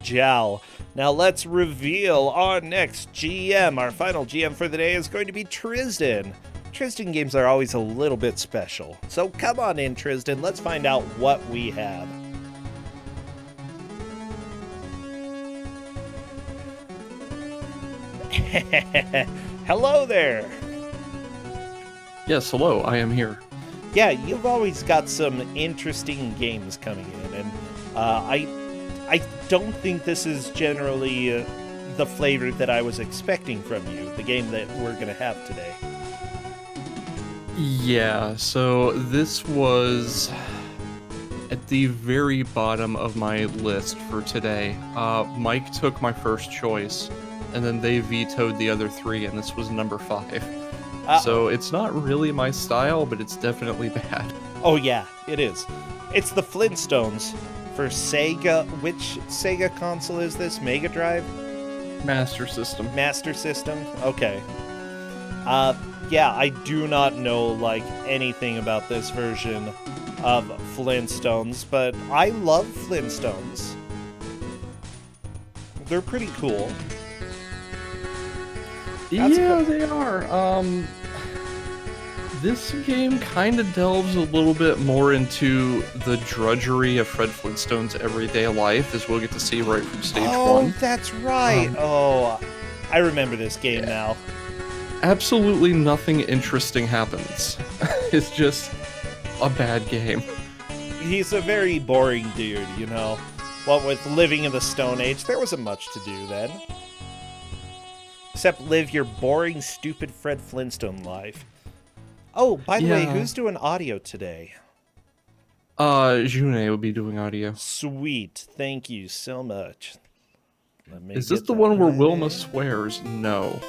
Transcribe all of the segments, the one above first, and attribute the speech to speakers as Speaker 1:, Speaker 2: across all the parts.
Speaker 1: Jowl. Now let's reveal our next GM. Our final GM for the day is going to be Tristan. Tristan games are always a little bit special. So come on in, Tristan. Let's find out what we have. Hello there.
Speaker 2: Yes, hello, I am here.
Speaker 1: Yeah, you've always got some interesting games coming in, and I don't think this is generally the flavor that I was expecting from you, the game that we're going to have today.
Speaker 2: Yeah, so this was at the very bottom of my list for today. Mike took my first choice, and then they vetoed the other three, and this was number 5. So it's not really my style, but it's definitely bad.
Speaker 1: Oh yeah, it is. It's the Flintstones for Sega. Which Sega console is this? Mega Drive?
Speaker 2: Master System.
Speaker 1: Master System? Okay. Yeah, I do not know, anything about this version of Flintstones, but I love Flintstones. They're pretty cool.
Speaker 2: Yeah, they are. This game kind of delves a little bit more into the drudgery of Fred Flintstone's everyday life, as we'll get to see right from stage 1.
Speaker 1: Oh, that's right. I remember this game now.
Speaker 2: Absolutely nothing interesting happens. It's just a bad game.
Speaker 1: He's a very boring dude, you know. What with living in the Stone Age, there wasn't much to do then. Except live your boring, stupid Fred Flintstone life. Oh, by the way, who's doing audio today?
Speaker 2: June will be doing audio.
Speaker 1: Sweet. Thank you so much.
Speaker 2: Is this the one where Wilma swears? No.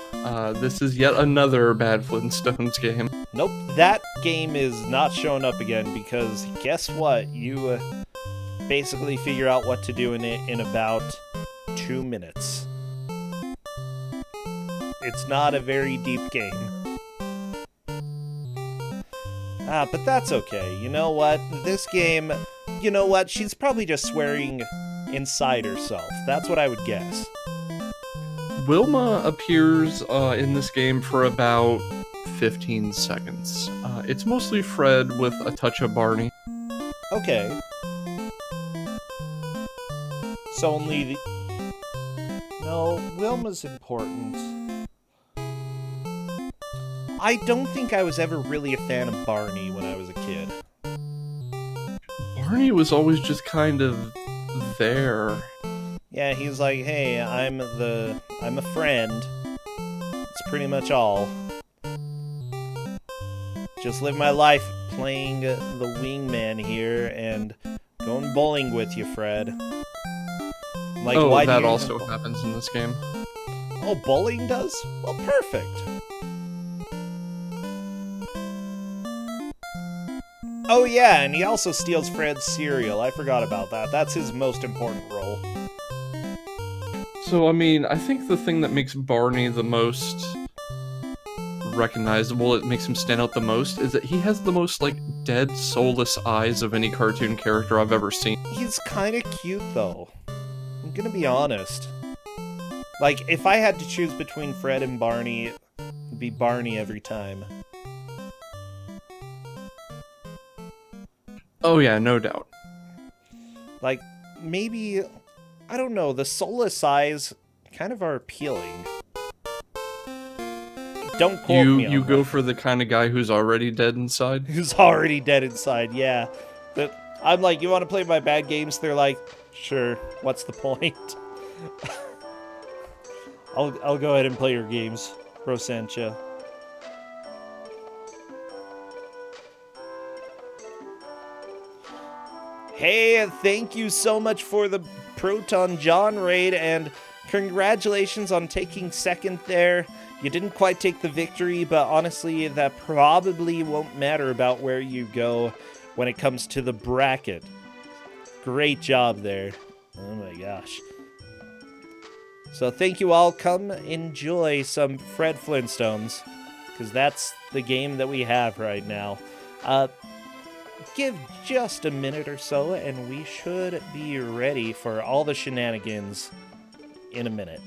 Speaker 2: This is yet another bad Flintstones game.
Speaker 1: Nope, that game is not showing up again because guess what? You basically figure out what to do in it in about 2 minutes. It's not a very deep game. But that's okay. You know what? This game, you know what? She's probably just swearing inside herself. That's what I would guess.
Speaker 2: Wilma appears in this game for about 15 seconds. It's mostly Fred with a touch of Barney.
Speaker 1: Okay. So only the... No, Wilma's important. I don't think I was ever really a fan of Barney when I was a kid.
Speaker 2: Barney was always just kind of there.
Speaker 1: Yeah, he's like, hey, I'm a friend. It's pretty much all. Just live my life playing the wingman here and going bowling with you, Fred. Like,
Speaker 2: oh,
Speaker 1: why
Speaker 2: that
Speaker 1: do you...
Speaker 2: also happens in this game.
Speaker 1: Oh, bowling does? Well, perfect. Oh yeah, and he also steals Fred's cereal. I forgot about that. That's his most important role.
Speaker 2: So, I mean, I think the thing that makes Barney the most recognizable, it makes him stand out the most, is that he has the most, dead, soulless eyes of any cartoon character I've ever seen.
Speaker 1: He's kinda cute, though. I'm gonna be honest. If I had to choose between Fred and Barney, it'd be Barney every time.
Speaker 2: Oh yeah, no doubt.
Speaker 1: Maybe, I don't know, the soulless eyes kind of are appealing. Don't quote me on
Speaker 2: You go
Speaker 1: that.
Speaker 2: for the kind of guy who's already dead inside?
Speaker 1: Who's already dead inside, yeah. I'm like, you want to play my bad games? They're like, sure, what's the point? I'll go ahead and play your games, Rosancha. Hey, thank you so much for the Proton John raid, and congratulations on taking second there. You didn't quite take the victory, but honestly, that probably won't matter about where you go when it comes to the bracket. Great job there. Oh my gosh. So thank you all. Come enjoy some Fred Flintstones, because that's the game that we have right now. give just a minute or so, and we should be ready for all the shenanigans in a minute.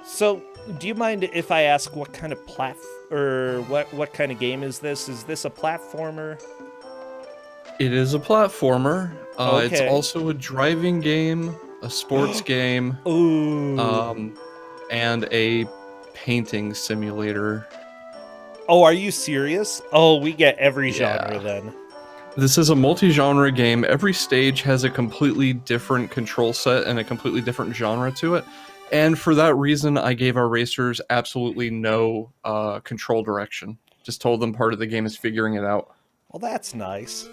Speaker 1: So, do you mind if I ask what kind of what kind of game is this? Is this a platformer?
Speaker 2: It is a platformer. It's
Speaker 1: Okay.
Speaker 2: also a driving game, a sports game,
Speaker 1: Ooh.
Speaker 2: and a painting simulator.
Speaker 1: Oh, are you serious? Oh, we get every genre
Speaker 2: Yeah.
Speaker 1: then.
Speaker 2: This is a multi-genre game. Every stage has a completely different control set and a completely different genre to it. And for that reason, I gave our racers absolutely no control direction. Just told them part of the game is figuring it out.
Speaker 1: Well, that's nice.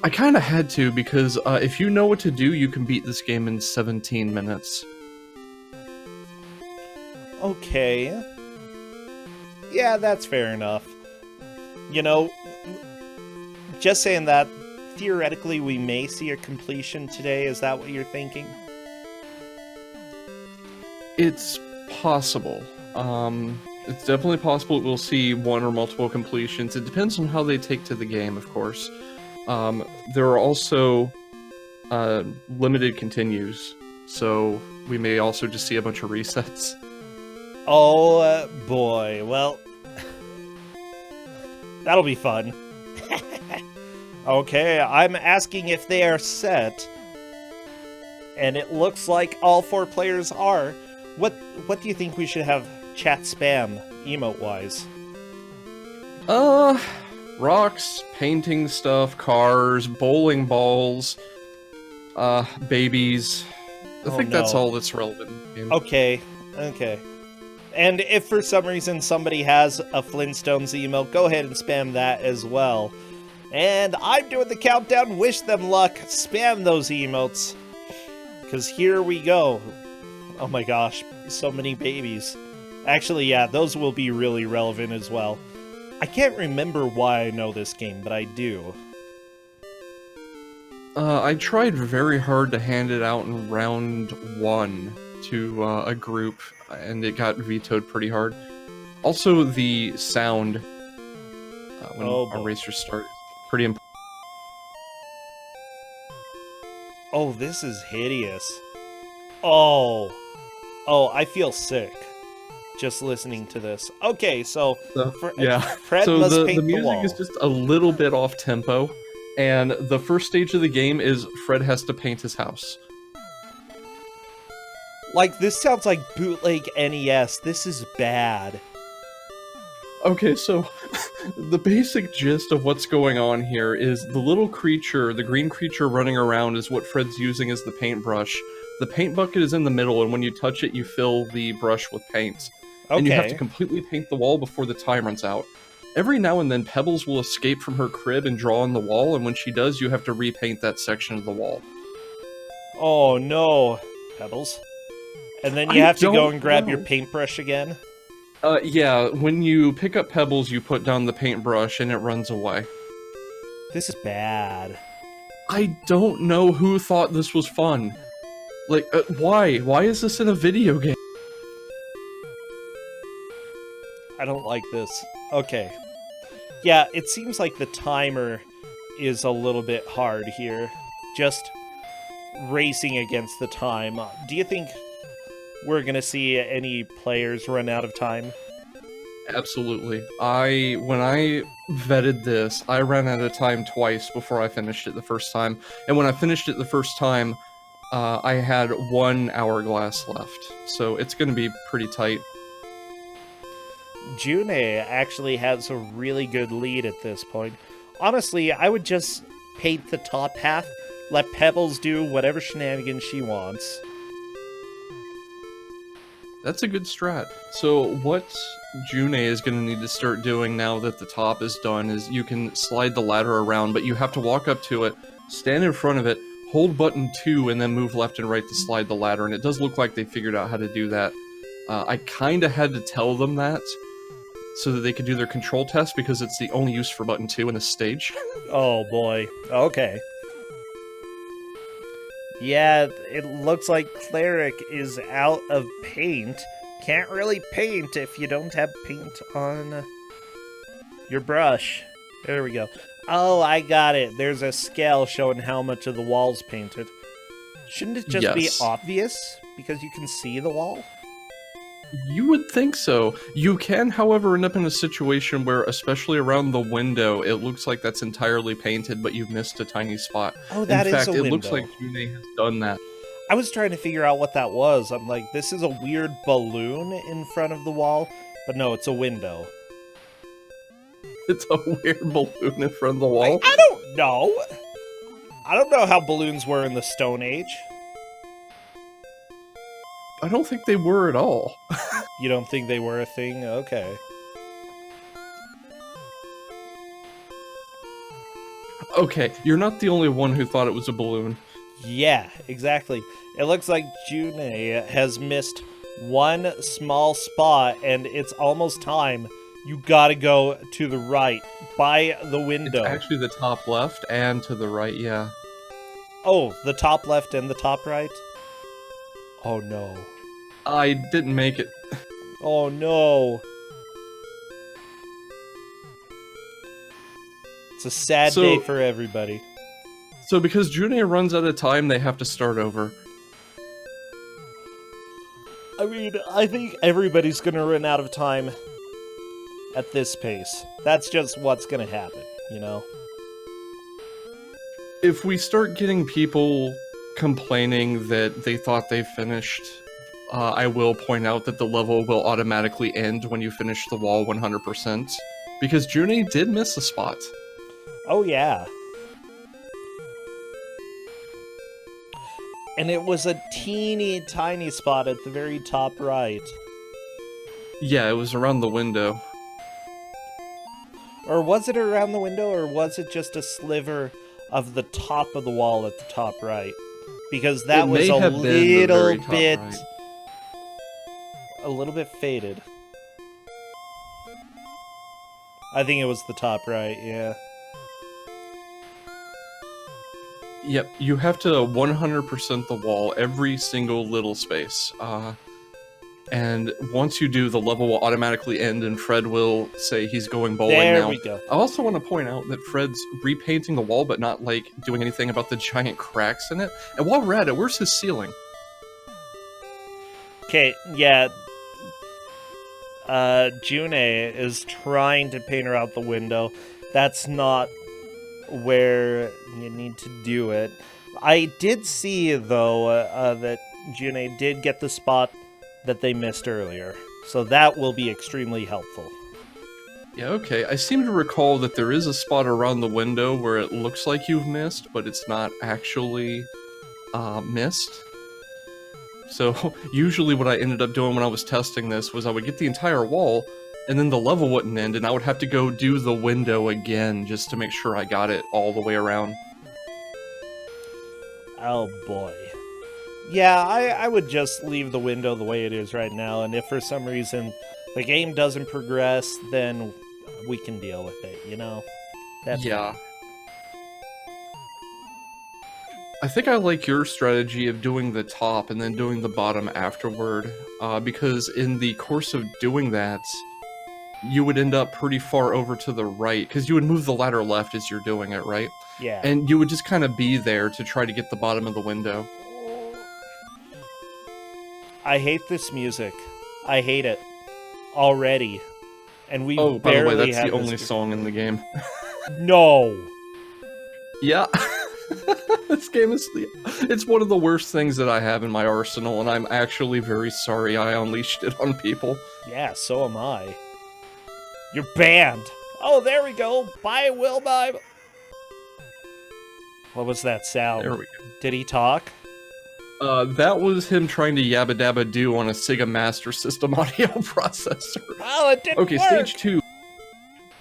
Speaker 2: I kind of had to, because if you know what to do, you can beat this game in 17 minutes.
Speaker 1: Okay. Yeah, that's fair enough. You know, just saying that, theoretically we may see a completion today. Is that what you're thinking?
Speaker 2: It's possible. It's definitely possible we'll see one or multiple completions. It depends on how they take to the game, of course. There are also limited continues, so we may also just see a bunch of resets.
Speaker 1: Oh, boy. Well, that'll be fun. Okay, I'm asking if they are set, and it looks like all 4 players are. What do you think we should have chat spam, emote-wise?
Speaker 2: Rocks, painting stuff, cars, bowling balls, babies. I think that's all that's relevant in the game.
Speaker 1: Okay. And if for some reason somebody has a Flintstones emote, go ahead and spam that as well. And I'm doing the countdown. Wish them luck. Spam those emotes. Because here we go. Oh my gosh, so many babies. Actually, yeah, those will be really relevant as well. I can't remember why I know this game, but I do.
Speaker 2: I tried very hard to hand it out in round 1 to a group, and it got vetoed pretty hard. Also, the sound when our racers start pretty important.
Speaker 1: Oh, this is hideous. Oh, I feel sick just listening to this. Okay, so Fred
Speaker 2: so
Speaker 1: must
Speaker 2: the
Speaker 1: paint the wall.
Speaker 2: music is just a little bit off tempo, and the first stage of the game is Fred has to paint his house.
Speaker 1: Like, this sounds like bootleg NES. This is bad.
Speaker 2: Okay, so the basic gist of what's going on here is the little creature, the green creature running around, is what Fred's using as the paintbrush. The paint bucket is in the middle, and when you touch it, you fill the brush with paint.
Speaker 1: Okay.
Speaker 2: And you have to completely paint the wall before the time runs out. Every now and then, Pebbles will escape from her crib and draw on the wall, and when she does, you have to repaint that section of the wall.
Speaker 1: Oh no, Pebbles. And then you have to go and grab your paintbrush again?
Speaker 2: Yeah, when you pick up Pebbles, you put down the paintbrush and it runs away.
Speaker 1: This is bad.
Speaker 2: I don't know who thought this was fun. Like, why? Why is this in a video game?
Speaker 1: I don't like this. Okay. Yeah, it seems like the timer is a little bit hard here. Just racing against the time. Do you think we're gonna see any players run out of time?
Speaker 2: Absolutely. When I vetted this, I ran out of time twice before I finished it the first time. And when I finished it the first time, I had 1 hourglass left. So it's gonna be pretty tight.
Speaker 1: June actually has a really good lead at this point. Honestly, I would just paint the top half, let Pebbles do whatever shenanigans she wants.
Speaker 2: That's a good strat. So what June is going to need to start doing now that the top is done is you can slide the ladder around, but you have to walk up to it, stand in front of it, hold button 2, and then move left and right to slide the ladder, and it does look like they figured out how to do that. I kind of had to tell them that so that they could do their control test because it's the only use for button 2 in this stage.
Speaker 1: Oh boy. Okay. Yeah, it looks like Cleric is out of paint. Can't really paint if you don't have paint on Your brush. There we go. Oh, I got it. There's a scale showing how much of the wall's painted. Shouldn't it just be
Speaker 2: Yes.
Speaker 1: obvious? Because you can see the wall?
Speaker 2: You would think so. You can, however, end up in a situation where, especially around the window, it looks like that's entirely painted, but you've missed a tiny spot.
Speaker 1: Oh, that
Speaker 2: in
Speaker 1: is
Speaker 2: fact,
Speaker 1: a
Speaker 2: it
Speaker 1: window.
Speaker 2: looks like June has done that.
Speaker 1: I was trying to figure out what that was. I'm like, this is a weird balloon in front of the wall. But no, it's a window.
Speaker 2: It's a weird balloon in front of the wall.
Speaker 1: I don't know. I don't know how balloons were in the Stone Age.
Speaker 2: I don't think they were at all.
Speaker 1: You don't think they were a thing? Okay.
Speaker 2: Okay, you're not the only one who thought it was a balloon.
Speaker 1: Yeah, exactly. It looks like June has missed one small spot, and it's almost time. You gotta go to the right, by the window.
Speaker 2: It's actually the top left and to the right, yeah.
Speaker 1: Oh, the top left and the top right? Oh no.
Speaker 2: I didn't make it.
Speaker 1: Oh no. It's a sad day for everybody.
Speaker 2: So because Junia runs out of time, they have to start over.
Speaker 1: I mean, I think everybody's gonna run out of time at this pace. That's just what's gonna happen, you know?
Speaker 2: If we start getting people complaining that they thought they finished, I will point out that the level will automatically end when you finish the wall 100%. Because Junie did miss a spot.
Speaker 1: Oh yeah. And it was a teeny tiny spot at the very top right.
Speaker 2: Yeah, it was around the window.
Speaker 1: Or was it around the window, or was it just a sliver of the top of the wall at the top right? Because that was a little bit faded. I think it was the top right, yeah.
Speaker 2: Yep, you have to 100% the wall, every single little space. And once you do, the level will automatically end and Fred will say he's going bowling now.
Speaker 1: There we go.
Speaker 2: I also want to point out that Fred's repainting the wall, but not, like, doing anything about the giant cracks in it. And while we're at it, where's his ceiling?
Speaker 1: Okay, yeah. June is trying to paint her out the window. That's not where you need to do it. I did see, though, that June did get the spot that they missed earlier. So that will be extremely helpful.
Speaker 2: Yeah, okay. I seem to recall that there is a spot around the window where it looks like you've missed, but it's not actually missed. So usually what I ended up doing when I was testing this was I would get the entire wall, and then the level wouldn't end, and I would have to go do the window again just to make sure I got it all the way around.
Speaker 1: Oh boy. Yeah, I would just leave the window the way it is right now, and if for some reason the game doesn't progress, then we can deal with it, you know? That's
Speaker 2: yeah. I think I like your strategy of doing the top and then doing the bottom afterward, because in the course of doing that, you would end up pretty far over to the right, because you would move the ladder left as you're doing it, right?
Speaker 1: Yeah.
Speaker 2: And you would just kind of be there to try to get the bottom of the window.
Speaker 1: I hate this music. I hate it. Already. And we
Speaker 2: Oh, by the way,
Speaker 1: barely
Speaker 2: that's
Speaker 1: have
Speaker 2: the only
Speaker 1: this...
Speaker 2: song in the game.
Speaker 1: No!
Speaker 2: Yeah. This game is... It's one of the worst things that I have in my arsenal, and I'm actually very sorry I unleashed it on people.
Speaker 1: Yeah, so am I. You're banned! Oh, there we go! Bye, Wilma! What was that sound?
Speaker 2: There we go.
Speaker 1: Did he talk?
Speaker 2: That was him trying to yabba dabba do on a Sega Master System audio processor.
Speaker 1: Oh, it didn't
Speaker 2: Okay,
Speaker 1: work.
Speaker 2: stage 2.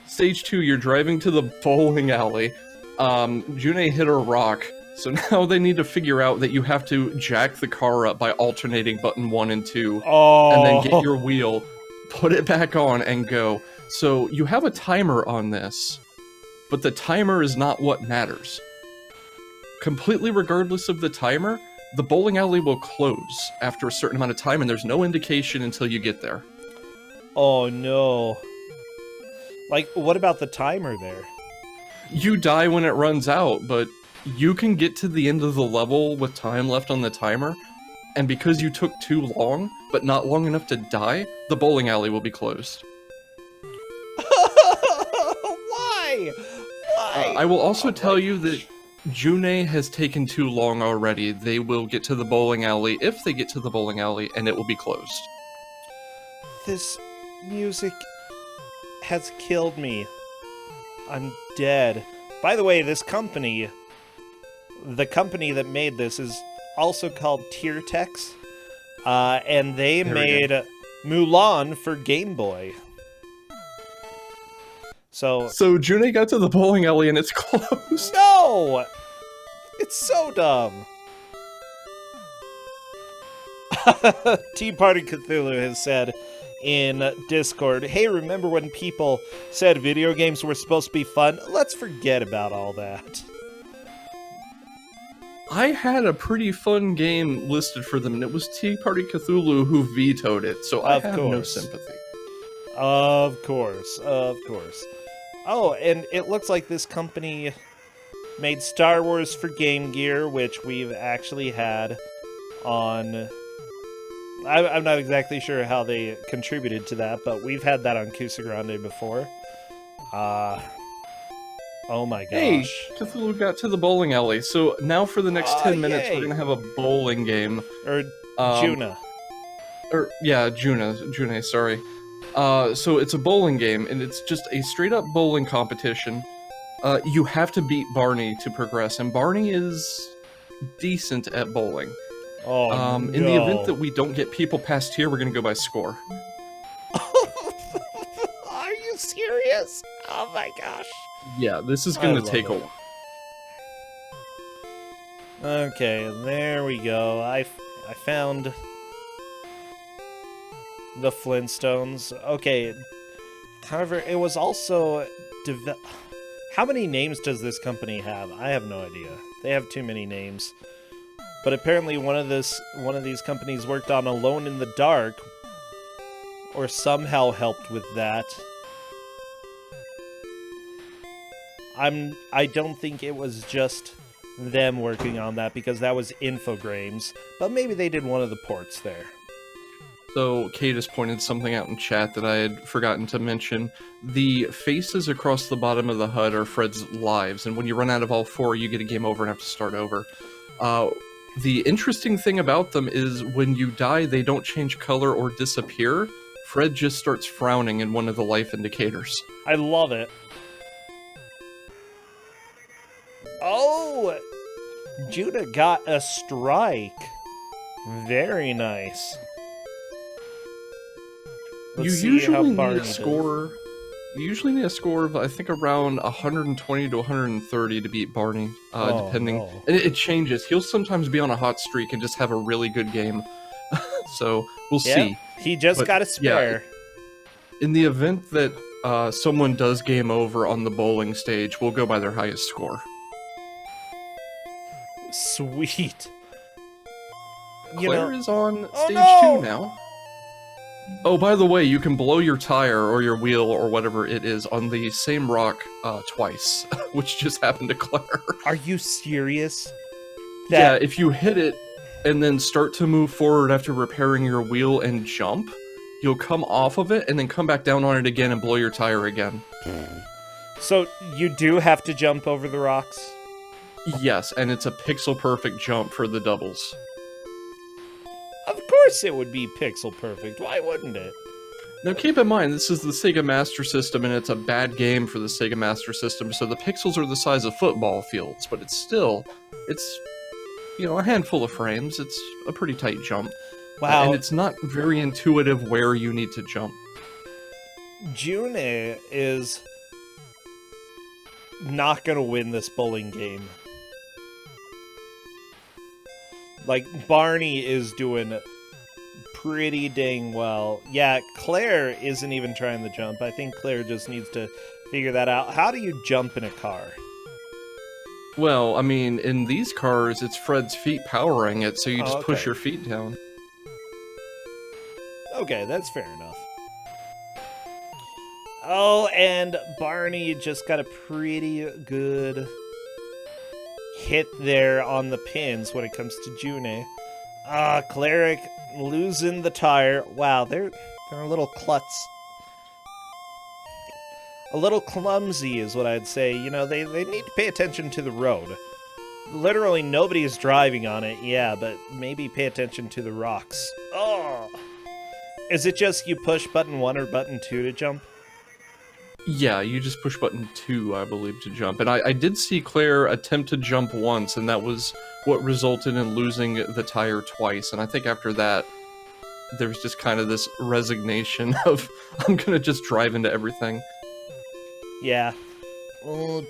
Speaker 2: Stage 2, you're driving to the bowling alley. June hit a rock, so now they need to figure out that you have to jack the car up by alternating button 1 and 2.
Speaker 1: Oh.
Speaker 2: And then get your wheel, put it back on, and go. So you have a timer on this, but the timer is not what matters. Completely regardless of the timer, the bowling alley will close after a certain amount of time, and there's no indication until you get there.
Speaker 1: Oh, no. Like, what about the timer there?
Speaker 2: You die when it runs out, but you can get to the end of the level with time left on the timer, and because you took too long, but not long enough to die, the bowling alley will be closed.
Speaker 1: Why? Why?
Speaker 2: I will also tell you that June has taken too long already. They will get to the bowling alley, if they get to the bowling alley, and it will be closed.
Speaker 1: This music has killed me. I'm dead. By the way, this company, the company that made this is also called Tiertex, and they made Mulan for Game Boy. So
Speaker 2: June got to the bowling alley and it's closed.
Speaker 1: No! It's so dumb. Tea Party Cthulhu has said in Discord, hey, remember when people said video games were supposed to be fun? Let's forget about all that.
Speaker 2: I had a pretty fun game listed for them, and it was Tea Party Cthulhu who vetoed it, so I have no sympathy.
Speaker 1: Of course, of course. Oh, and it looks like this company made Star Wars for Game Gear, which we've actually had on... I'm not exactly sure how they contributed to that, but we've had that on Kusogr4nde before. Oh my gosh.
Speaker 2: Hey, Cthulhu got to the bowling alley, so now for the next 10 minutes we're gonna have a bowling game.
Speaker 1: Or Juna.
Speaker 2: June, sorry. So it's a bowling game, and it's just a straight-up bowling competition. You have to beat Barney to progress, and Barney is decent at bowling.
Speaker 1: Oh, no.
Speaker 2: In the event that we don't get people past here, we're gonna go by score.
Speaker 1: Are you serious? Oh my gosh.
Speaker 2: Yeah, this is gonna take a while.
Speaker 1: Okay, there we go. I found the Flintstones. Okay, however, it was also how many names does this company have? I have no idea. They have too many names. But apparently one of these companies worked on Alone in the Dark, or somehow helped with that. I don't think it was just them working on that, because that was Infogrames, but maybe they did one of the ports there.
Speaker 2: So Kate has pointed something out in chat that I had forgotten to mention. The faces across the bottom of the HUD are Fred's lives, and when you run out of all 4, you get a game over and have to start over. The interesting thing about them is when you die, they don't change color or disappear. Fred just starts frowning in one of the life indicators.
Speaker 1: I love it. Oh! Judah got a strike. Very nice.
Speaker 2: You usually need a score. You usually need a score of, I think, around 120 to 130 to beat Barney, depending.
Speaker 1: No.
Speaker 2: And it changes. He'll sometimes be on a hot streak and just have a really good game. So we'll see.
Speaker 1: He just got a spare.
Speaker 2: Yeah, in the event that someone does game over on the bowling stage, we'll go by their highest score.
Speaker 1: Sweet.
Speaker 2: Claire is on stage 2 now. Oh, by the way, you can blow your tire or your wheel or whatever it is on the same rock twice, which just happened to Claire.
Speaker 1: Are you serious?
Speaker 2: Yeah, if you hit it and then start to move forward after repairing your wheel and jump, you'll come off of it and then come back down on it again and blow your tire again.
Speaker 1: So you do have to jump over the rocks?
Speaker 2: Yes, and it's a pixel-perfect jump for the doubles.
Speaker 1: Of course it would be pixel perfect. Why wouldn't it?
Speaker 2: Now keep in mind, this is the Sega Master System, and it's a bad game for the Sega Master System, so the pixels are the size of football fields, but it's you know, a handful of frames. It's a pretty tight jump.
Speaker 1: Wow.
Speaker 2: And it's not very intuitive where you need to jump.
Speaker 1: June is not gonna win this bowling game. Like, Barney is doing pretty dang well. Yeah, Claire isn't even trying to jump. I think Claire just needs to figure that out. How do you jump in a car?
Speaker 2: Well, I mean, in these cars, it's Fred's feet powering it, so you just push your feet down.
Speaker 1: Okay, that's fair enough. Oh, and Barney just got a pretty good hit there on the pins when it comes to June. Cleric losing the tire. Wow, they're a little klutz. A little clumsy is what I'd say. You know, they need to pay attention to the road. Literally nobody is driving on it, yeah, but maybe pay attention to the rocks. Oh! Is it just you push button 1 or button 2 to jump?
Speaker 2: Yeah, you just push button 2, I believe, to jump. And I did see Claire attempt to jump once, and that was what resulted in losing the tire twice. And I think after that, there was just kind of this resignation of, I'm gonna just drive into everything.
Speaker 1: Yeah.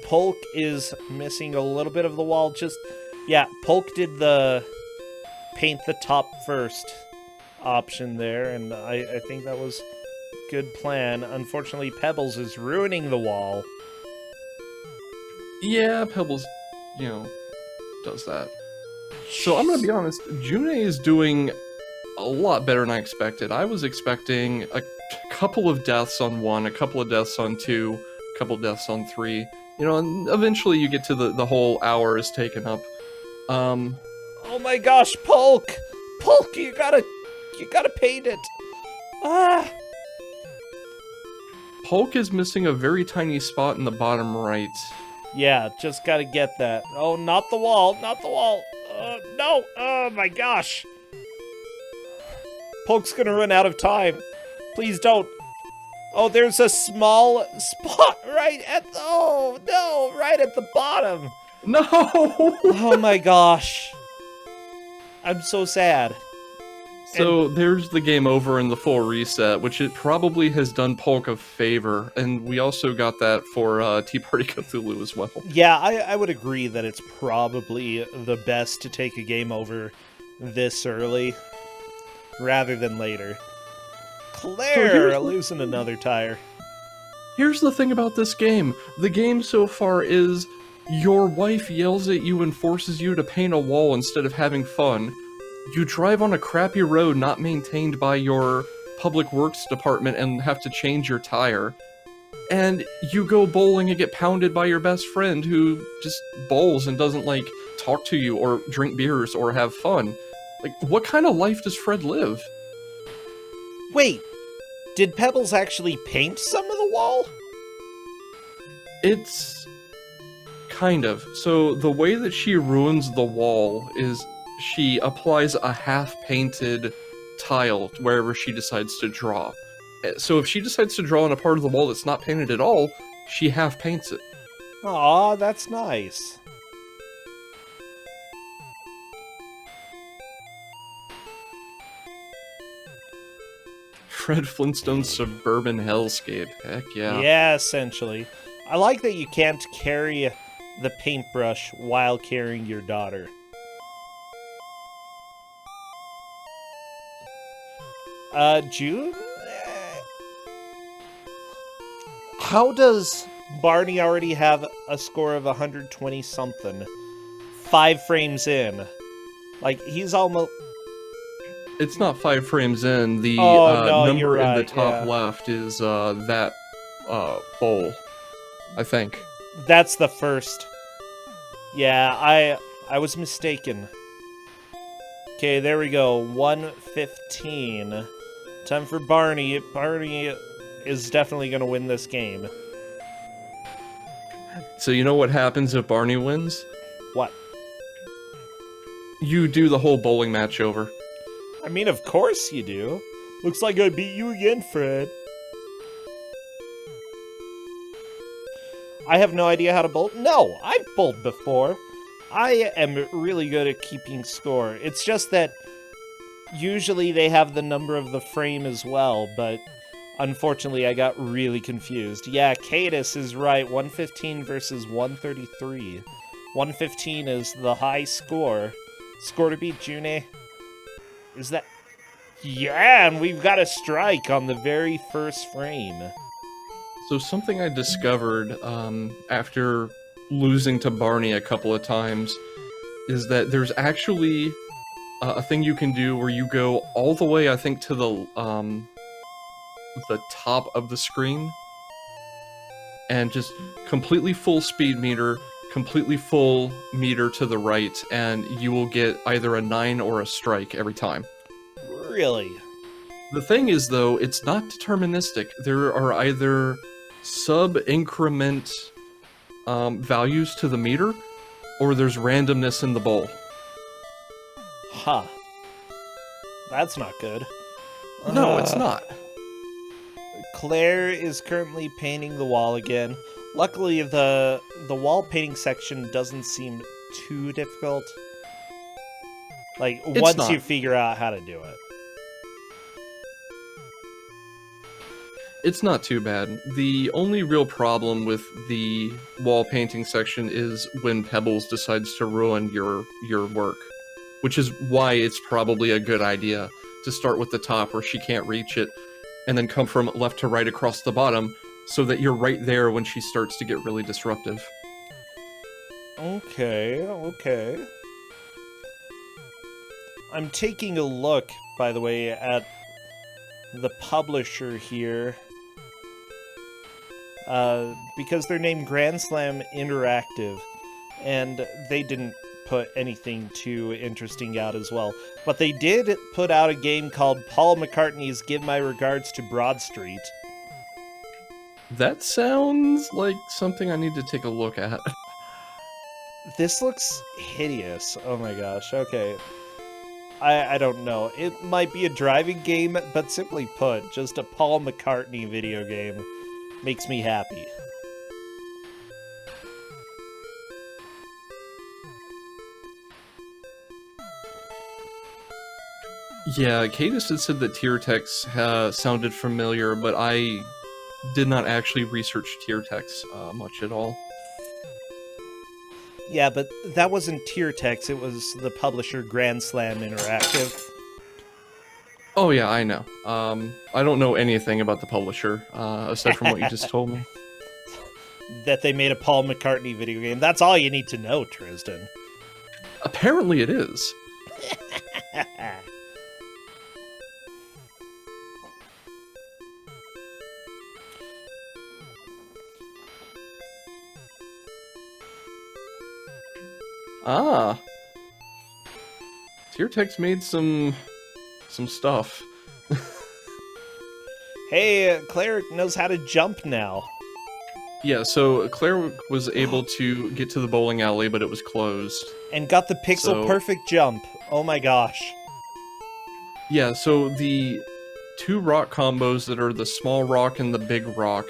Speaker 1: Polk is missing a little bit of the wall. Yeah, Polk did the paint the top first option there, and I think that was a good plan. Unfortunately, Pebbles is ruining the wall.
Speaker 2: Yeah, Pebbles, does that. So I'm gonna be honest, June is doing a lot better than I expected. I was expecting a couple of deaths on 1, a couple of deaths on 2, a couple of deaths on 3. And eventually you get to the whole hour is taken up.
Speaker 1: Oh my gosh, Polk! Polk, you gotta paint it.
Speaker 2: Polk is missing a very tiny spot in the bottom right.
Speaker 1: Yeah, just gotta get that. Oh, not the wall, not the wall. No, oh my gosh. Polk's gonna run out of time. Please don't. Oh, there's a small spot right at right at the bottom.
Speaker 2: No!
Speaker 1: Oh my gosh. I'm so sad.
Speaker 2: So there's the game over and the full reset, which it probably has done Polk a favor, and we also got that for Tea Party Cthulhu as well.
Speaker 1: Yeah, I would agree that it's probably the best to take a game over this early, rather than later. Claire losing another tire.
Speaker 2: Here's the thing about this game. The game so far is your wife yells at you and forces you to paint a wall instead of having fun. You drive on a crappy road not maintained by your public works department and have to change your tire. And you go bowling and get pounded by your best friend who just bowls and doesn't, talk to you or drink beers or have fun. What kind of life does Fred live?
Speaker 1: Wait, did Pebbles actually paint some of the wall?
Speaker 2: It's kind of. So the way that she ruins the wall is she applies a half-painted tile wherever she decides to draw. So if she decides to draw on a part of the wall that's not painted at all, she half-paints it.
Speaker 1: Aw, that's nice.
Speaker 2: Fred Flintstone's suburban hellscape. Heck yeah.
Speaker 1: Yeah, essentially. I like that you can't carry the paintbrush while carrying your daughter. June? How does Barney already have a score of 120 something? 5 frames in. He's almost...
Speaker 2: It's not 5 frames in. The number in the top left is that bowl, I think.
Speaker 1: That's the first. Yeah, I was mistaken. Okay, there we go. 115. Time for Barney. Barney is definitely going to win this game.
Speaker 2: So you know what happens if Barney wins?
Speaker 1: What?
Speaker 2: You do the whole bowling match over.
Speaker 1: I mean, of course you do. Looks like I beat you again, Fred. I have no idea how to bowl. No, I've bowled before. I am really good at keeping score. It's just that usually they have the number of the frame as well, but unfortunately I got really confused. Yeah, Cadus is right. 115 versus 133. 115 is the high score. Score to beat June. Is that... Yeah, and we've got a strike on the very first frame.
Speaker 2: So something I discovered after losing to Barney a couple of times is that there's actually a thing you can do where you go all the way, I think, to the top of the screen, and just completely full speed meter, completely full meter to the right, and you will get either a 9 or a strike every time.
Speaker 1: Really?
Speaker 2: The thing is, though, it's not deterministic. There are either sub-increment values to the meter, or there's randomness in the bowl.
Speaker 1: Huh. That's not good.
Speaker 2: No, it's not.
Speaker 1: Claire is currently painting the wall again. Luckily, the wall painting section doesn't seem too difficult. Like, once you figure out how to do it.
Speaker 2: It's not too bad. The only real problem with the wall painting section is when Pebbles decides to ruin your work, which is why it's probably a good idea to start with the top where she can't reach it, and then come from left to right across the bottom, so that you're right there when she starts to get really disruptive.
Speaker 1: Okay, okay. I'm taking a look, by the way, at the publisher here. Because they're named Grand Slam Interactive, and they didn't put anything too interesting out as well. But they did put out a game called Paul McCartney's Give My Regards to Broad Street.
Speaker 2: That sounds like something I need to take a look at.
Speaker 1: This looks hideous. Oh my gosh, okay. I don't know. It might be a driving game, but simply put, just a Paul McCartney video game makes me happy.
Speaker 2: Yeah, Cadis had said that tier text sounded familiar, but I did not actually research tier text much at all.
Speaker 1: Yeah, but that wasn't tier text, it was the publisher Grand Slam Interactive.
Speaker 2: Oh yeah, I know. I don't know anything about the publisher, aside from what you just told me.
Speaker 1: That they made a Paul McCartney video game. That's all you need to know, Tristan.
Speaker 2: Apparently it is. Ah. Tier text made some stuff.
Speaker 1: Hey, Claire knows how to jump now.
Speaker 2: Yeah, so Claire was able to get to the bowling alley, but it was closed.
Speaker 1: And got the pixel perfect jump. Oh my gosh.
Speaker 2: Yeah, so the two rock combos that are the small rock and the big rock,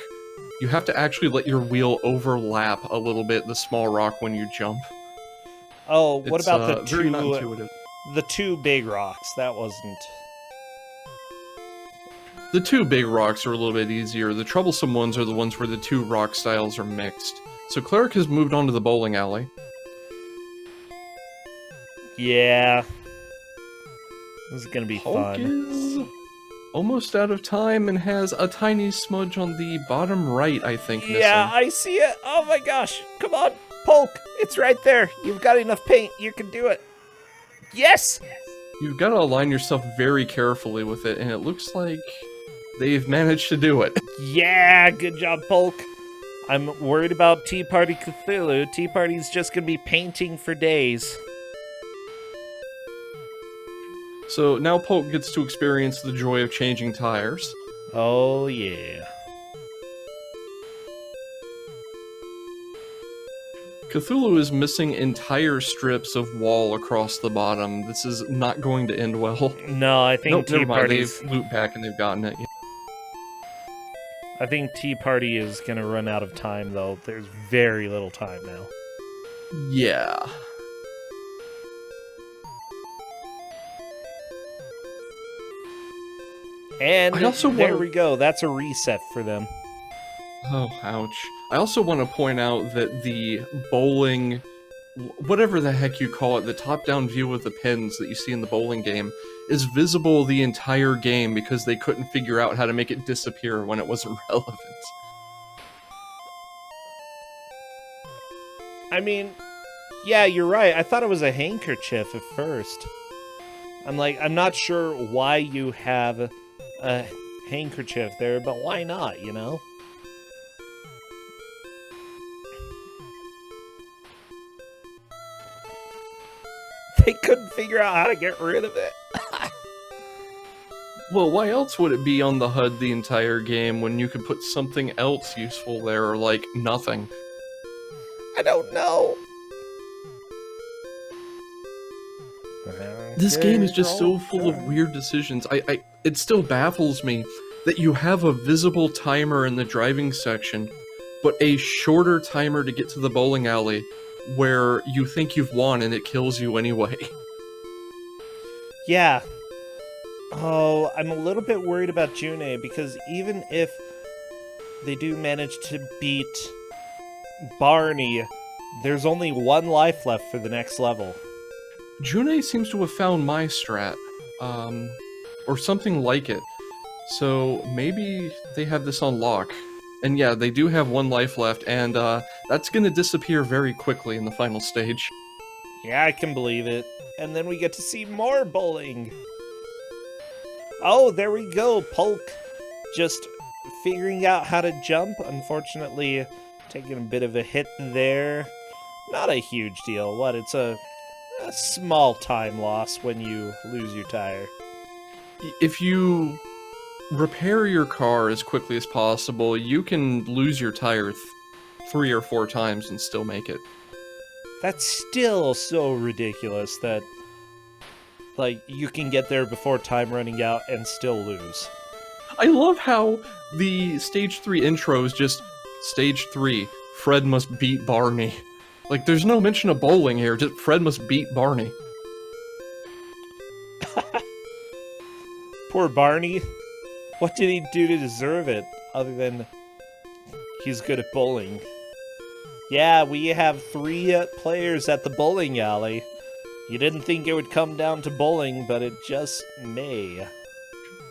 Speaker 2: you have to actually let your wheel overlap a little bit the small rock when you jump.
Speaker 1: Oh, what about
Speaker 2: very not intuitive.
Speaker 1: The two big rocks? That wasn't...
Speaker 2: The two big rocks are a little bit easier. The troublesome ones are the ones where the two rock styles are mixed. So Cleric has moved on to the bowling alley.
Speaker 1: Yeah. This is gonna be
Speaker 2: Hulk
Speaker 1: fun.
Speaker 2: is almost out of time and has a tiny smudge on the bottom right, I think, missing.
Speaker 1: Yeah, I see it. Oh my gosh. Come on, Polk. It's right there. You've got enough paint. You can do it. Yes!
Speaker 2: You've got to align yourself very carefully with it, and it looks like they've managed to do it.
Speaker 1: Yeah, good job, Polk. I'm worried about Tea Party Cthulhu. Tea Party's just gonna be painting for days.
Speaker 2: So now Polk gets to experience the joy of changing tires.
Speaker 1: Oh, yeah.
Speaker 2: Cthulhu is missing entire strips of wall across the bottom. This is not going to end well.
Speaker 1: No, I think
Speaker 2: Nope,
Speaker 1: Tea
Speaker 2: never mind.
Speaker 1: Party's...
Speaker 2: They've looped back and they've gotten it.
Speaker 1: I think Tea Party is gonna run out of time, though. There's very little time now.
Speaker 2: Yeah.
Speaker 1: And there
Speaker 2: we
Speaker 1: we go. That's a reset for them.
Speaker 2: Oh, ouch. I also want to point out that the bowling, whatever the heck you call it, the top-down view of the pins that you see in the bowling game, is visible the entire game because they couldn't figure out how to make it disappear when it wasn't relevant.
Speaker 1: I mean, yeah, you're right. I thought it was a handkerchief at first. I'm not sure why you have a handkerchief there, but why not, you know? figure out how to get rid of it.
Speaker 2: Well, why else would it be on the HUD the entire game when you could put something else useful there, or like nothing?
Speaker 1: I don't know.
Speaker 2: This game is just so full of weird decisions. It still baffles me that you have a visible timer in the driving section, but a shorter timer to get to the bowling alley, where you think you've won and it kills you anyway.
Speaker 1: Yeah. Oh, I'm a little bit worried about June, because even if they do manage to beat Barney, there's only one life left for the next level.
Speaker 2: June seems to have found my strat, or something like it. So maybe they have this on lock. And yeah, they do have one life left, and that's gonna disappear very quickly in the final stage.
Speaker 1: Yeah, I can believe it. And then we get to see more bowling. Oh, there we go. Polk just figuring out how to jump. Unfortunately, taking a bit of a hit there. Not a huge deal. What? It's a small time loss when you lose your tire.
Speaker 2: If you repair your car as quickly as possible, you can lose your tire 3 or 4 times and still make it.
Speaker 1: That's still so ridiculous that, like, you can get there before time running out and still lose.
Speaker 2: I love how the Stage 3 intro is just, Stage 3, Fred must beat Barney. Like, there's no mention of bowling here, just Fred must beat Barney.
Speaker 1: Poor Barney. What did he do to deserve it, other than he's good at bowling? Yeah, we have 3 players at the bowling alley. You didn't think it would come down to bowling, but it just may.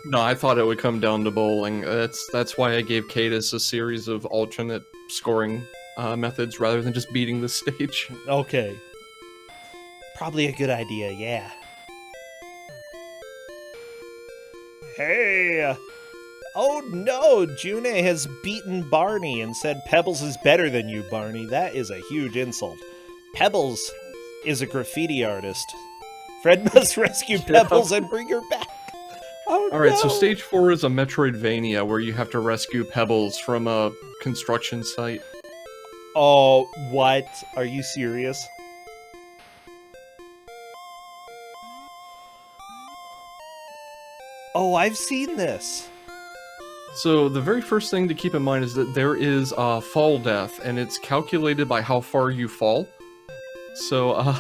Speaker 2: No, I thought it would come down to bowling. That's why I gave Cadus a series of alternate scoring methods rather than just beating the stage.
Speaker 1: Okay. Probably a good idea, yeah. Hey! Oh no! June has beaten Barney and said Pebbles is better than you, Barney. That is a huge insult. Pebbles is a graffiti artist. Fred must rescue Pebbles and bring her back. Oh,
Speaker 2: Alright,
Speaker 1: no.
Speaker 2: so stage 4 is a Metroidvania where you have to rescue Pebbles from a construction site.
Speaker 1: Oh, what? Are you serious? Oh, I've seen this.
Speaker 2: So the very first thing to keep in mind is that there is fall death, and it's calculated by how far you fall. So,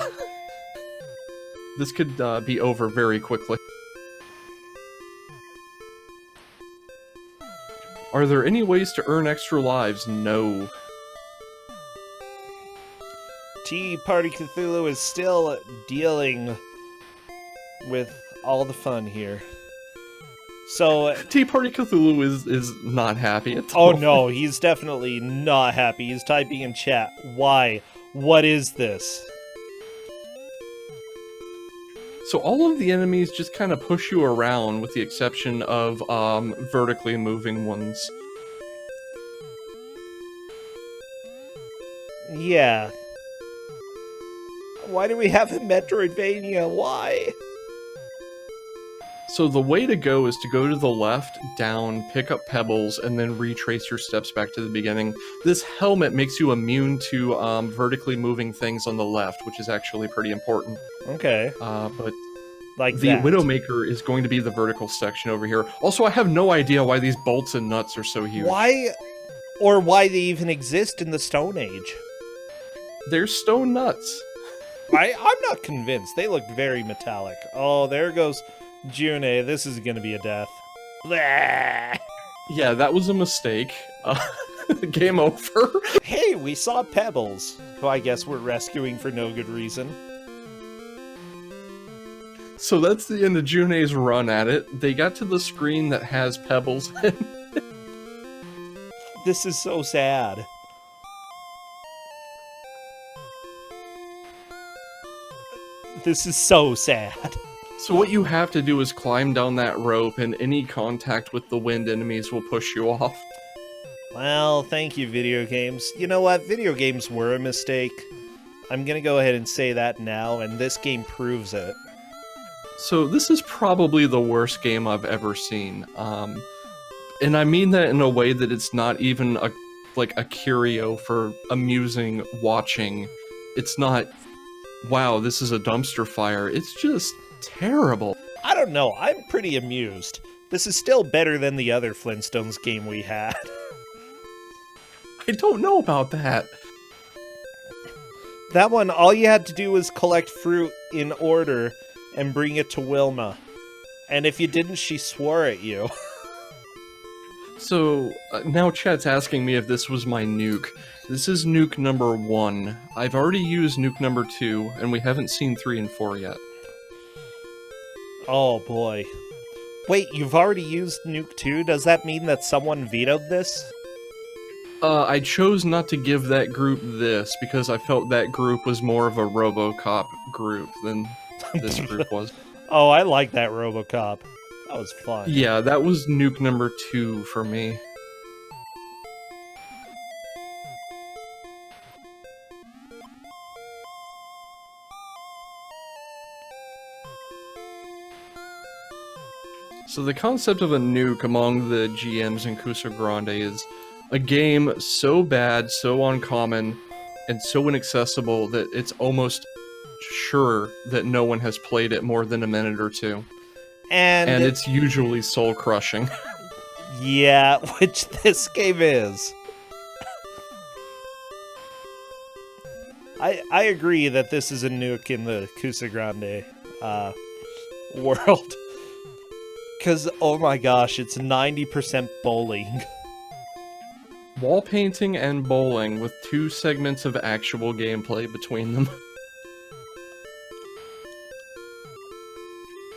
Speaker 2: this could be over very quickly. Are there any ways to earn extra lives? No.
Speaker 1: Tea Party Cthulhu is still dealing with all the fun here. So
Speaker 2: Tea Party Cthulhu is not happy at the
Speaker 1: oh
Speaker 2: moment.
Speaker 1: no, he's definitely not happy. He's typing in chat, why? What is this?
Speaker 2: So all of the enemies just kind of push you around, with the exception of vertically moving ones.
Speaker 1: Yeah. Why do we have a Metroidvania? Why?
Speaker 2: So the way to go is to go to the left, down, pick up pebbles, and then retrace your steps back to the beginning. This helmet makes you immune to vertically moving things on the left, which is actually pretty important.
Speaker 1: Okay.
Speaker 2: But
Speaker 1: Like
Speaker 2: the
Speaker 1: that.
Speaker 2: Widowmaker is going to be the vertical section over here. Also, I have no idea why these bolts and nuts are so huge.
Speaker 1: Why, or why they even exist in the Stone Age?
Speaker 2: They're stone nuts.
Speaker 1: I'm not convinced. They look very metallic. Oh, there goes June. This is going to be a death. Blah.
Speaker 2: Yeah, that was a mistake. Game over.
Speaker 1: Hey, we saw Pebbles, who I guess we're rescuing for no good reason.
Speaker 2: So that's the end of June's run at it. They got to the screen that has pebbles in.
Speaker 1: This is so sad. This is so sad.
Speaker 2: So what you have to do is climb down that rope, and any contact with the wind enemies will push you off.
Speaker 1: Well, thank you, video games. You know what? Video games were a mistake. I'm gonna go ahead and say that now, and this game proves it.
Speaker 2: So this is probably the worst game I've ever seen. And I mean that in a way that it's not even a curio for amusing watching. It's not, wow, this is a dumpster fire. It's just terrible.
Speaker 1: I don't know, I'm pretty amused. This is still better than the other Flintstones game we had.
Speaker 2: I don't know about that.
Speaker 1: That one, all you had to do was collect fruit in order and bring it to Wilma. And if you didn't, she swore at you.
Speaker 2: So, now chat's asking me if this was my nuke. This is nuke number 1. I've already used nuke number 2, and we haven't seen 3 and 4 yet.
Speaker 1: Oh boy. Wait, you've already used nuke 2? Does that mean that someone vetoed this?
Speaker 2: I chose not to give that group this, because I felt that group was more of a RoboCop group than this group was.
Speaker 1: Oh, I like that RoboCop. That was fun.
Speaker 2: Yeah, that was nuke number 2 for me. So the concept of a nuke among the GMs in Kusogr4nde is a game so bad, so uncommon, and so inaccessible that it's almost sure that no one has played it more than a minute or two. And it's usually soul-crushing.
Speaker 1: Yeah, which this game is. I agree that this is a nuke in the Kusogr4nde world. Because, oh my gosh, it's 90% bowling.
Speaker 2: Wall painting and bowling with 2 segments of actual gameplay between them.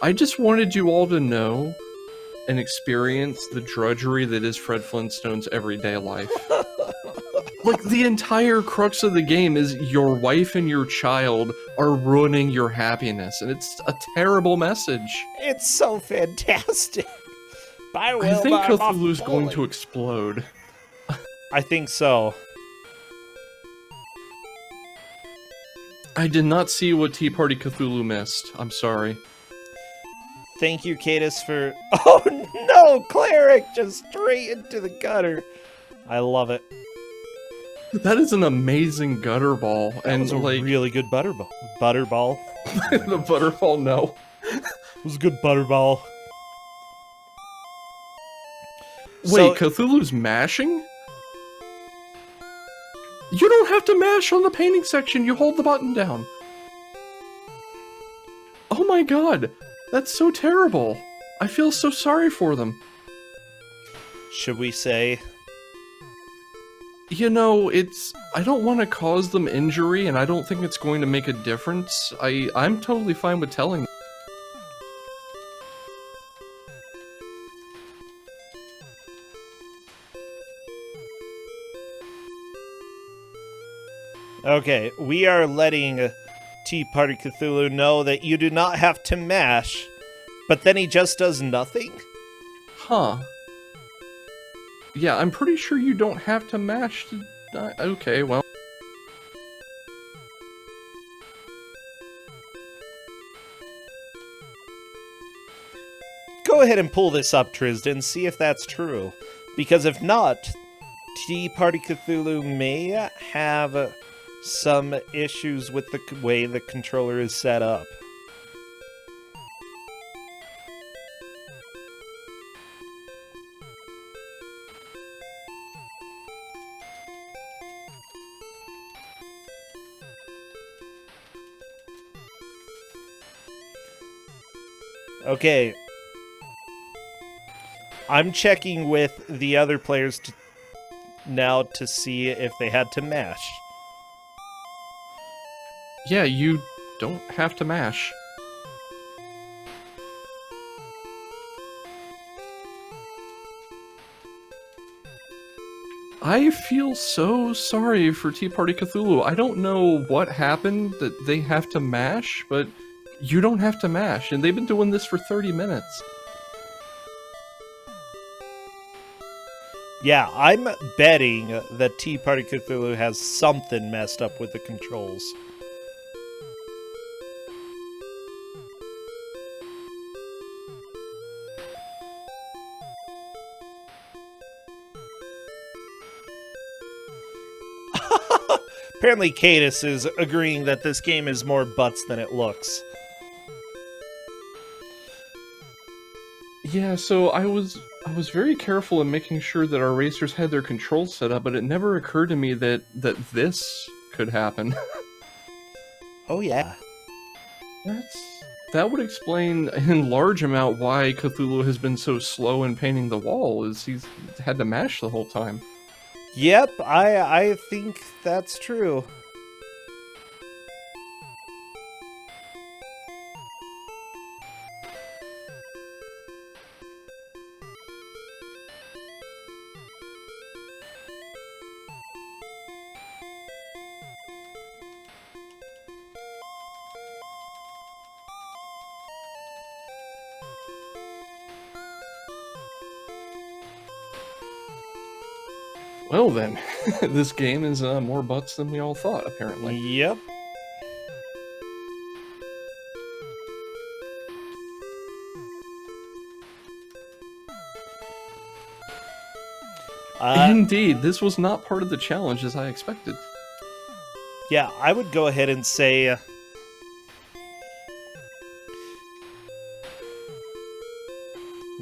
Speaker 2: I just wanted you all to know and experience the drudgery that is Fred Flintstone's everyday life. Like, the entire crux of the game is your wife and your child are ruining your happiness, and it's a terrible message.
Speaker 1: It's so fantastic.
Speaker 2: I think Cthulhu's going to explode.
Speaker 1: I think so.
Speaker 2: I did not see what Tea Party Cthulhu missed. I'm sorry.
Speaker 1: Thank you, Cadus, for... Oh no! Cleric! Just straight into the gutter. I love it.
Speaker 2: That is an amazing gutter ball.
Speaker 1: That was a really good butterball. Butterball?
Speaker 2: The butterball, no.
Speaker 1: It was a good butterball.
Speaker 2: Wait, Cthulhu's mashing? You don't have to mash on the painting section, you hold the button down. Oh my god, that's so terrible. I feel so sorry for them.
Speaker 1: Should we say...
Speaker 2: You know, I don't want to cause them injury, and I don't think it's going to make a difference. I'm totally fine with telling them.
Speaker 1: Okay, we are letting Tea Party Cthulhu know that you do not have to mash, but then he just does nothing?
Speaker 2: Huh. Yeah, I'm pretty sure you don't have to mash to die. Okay, well.
Speaker 1: Go ahead and pull this up, Tristan, see if that's true. Because if not, Tea Party Cthulhu may have some issues with the way the controller is set up. Okay. I'm checking with the other players now to see if they had to mash.
Speaker 2: Yeah, you don't have to mash. I feel so sorry for Tea Party Cthulhu. I don't know what happened that they have to mash, but you don't have to mash, and they've been doing this for 30 minutes.
Speaker 1: Yeah, I'm betting that Tea Party Cthulhu has something messed up with the controls. Apparently, Cadus is agreeing that this game is more butts than it looks.
Speaker 2: Yeah, so I was very careful in making sure that our racers had their controls set up, but it never occurred to me that this could happen.
Speaker 1: Oh yeah.
Speaker 2: That would explain in large amount why Cthulhu has been so slow in painting the wall, is he's had to mash the whole time.
Speaker 1: Yep, I think that's true.
Speaker 2: Well then, this game is more butts than we all thought, apparently.
Speaker 1: Yep.
Speaker 2: Indeed, this was not part of the challenge as I expected.
Speaker 1: Yeah, I would go ahead and say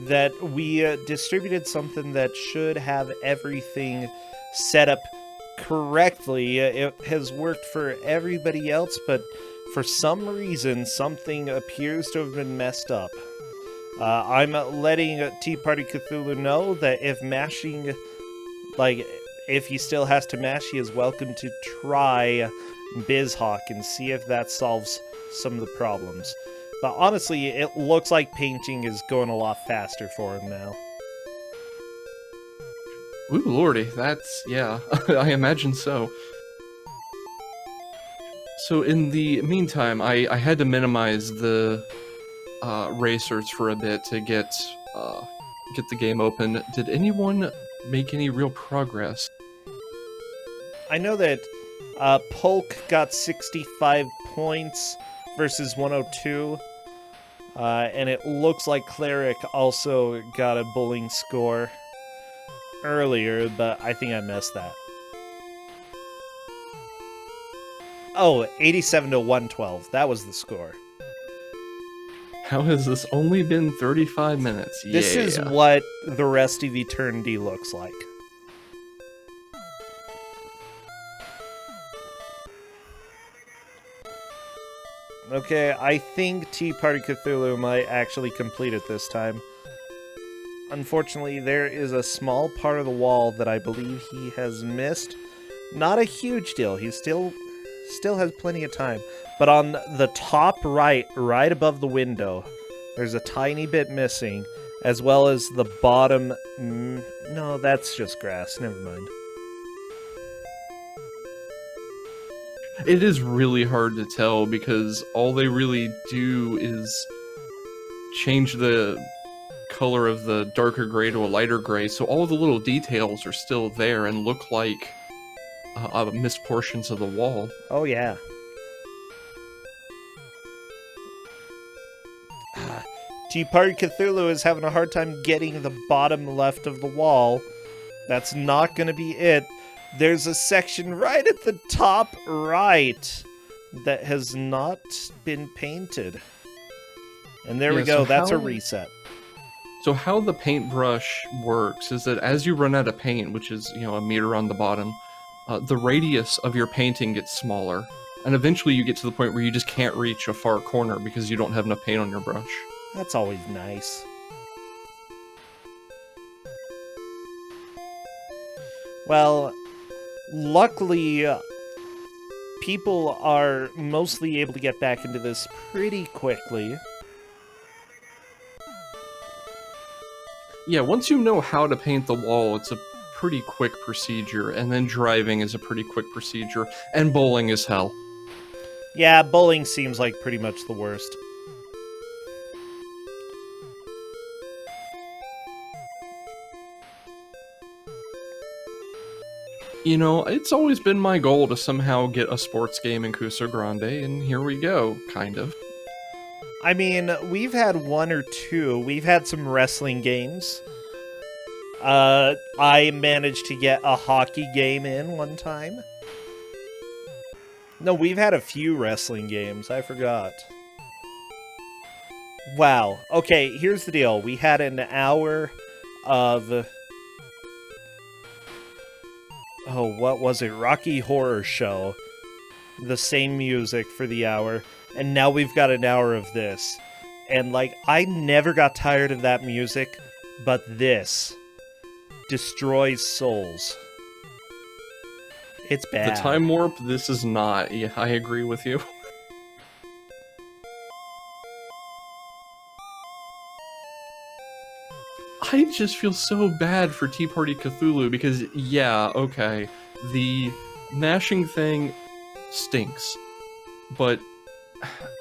Speaker 1: that we distributed something that should have everything set up correctly. It has worked for everybody else, but for some reason, something appears to have been messed up. I'm letting Tea Party Cthulhu know that if mashing, if he still has to mash, he is welcome to try BizHawk and see if that solves some of the problems. But honestly, it looks like painting is going a lot faster for him now.
Speaker 2: Ooh, lordy, that's, yeah, I imagine so. So in the meantime, I had to minimize the racers for a bit to get the game open. Did anyone make any real progress?
Speaker 1: I know that Polk got 65 points versus 102. And it looks like Cleric also got a bowling score earlier, but I think I missed that. Oh, 87 to 112. That was the score.
Speaker 2: How has this only been 35 minutes?
Speaker 1: This is what the rest of Eternity looks like. Okay, I think Tea Party Cthulhu might actually complete it this time. Unfortunately, there is a small part of the wall that I believe he has missed. Not a huge deal. He still has plenty of time. But on the top right above the window, there's a tiny bit missing, as well as the bottom... No, that's just grass. Never mind.
Speaker 2: It is really hard to tell because all they really do is change the color of the darker gray to a lighter gray, so all the little details are still there and look like missed portions of the wall.
Speaker 1: Oh, yeah. Tea Party Cthulhu is having a hard time getting the bottom left of the wall. That's not going to be it. There's a section right at the top right that has not been painted. And there we go, that's a reset.
Speaker 2: So how the paintbrush works is that as you run out of paint, which is, a meter on the bottom, the radius of your painting gets smaller. And eventually you get to the point where you just can't reach a far corner because you don't have enough paint on your brush.
Speaker 1: That's always nice. Well, luckily, people are mostly able to get back into this pretty quickly.
Speaker 2: Yeah, once you know how to paint the wall, it's a pretty quick procedure, and then driving is a pretty quick procedure, and bowling is hell.
Speaker 1: Yeah, bowling seems like pretty much the worst.
Speaker 2: It's always been my goal to somehow get a sports game in Kusogr4nde, and here we go, kind of.
Speaker 1: I mean, we've had one or two. We've had some wrestling games. I managed to get a hockey game in one time. No, we've had a few wrestling games. I forgot. Wow. Okay, here's the deal. We had an hour of... Oh, what was it? Rocky Horror Show. The same music for the hour. And now we've got an hour of this. And, like, I never got tired of that music, but this destroys souls. It's bad.
Speaker 2: The Time Warp, this is not. Yeah, I agree with you. I just feel so bad for Tea Party Cthulhu because, yeah, okay, the mashing thing stinks. But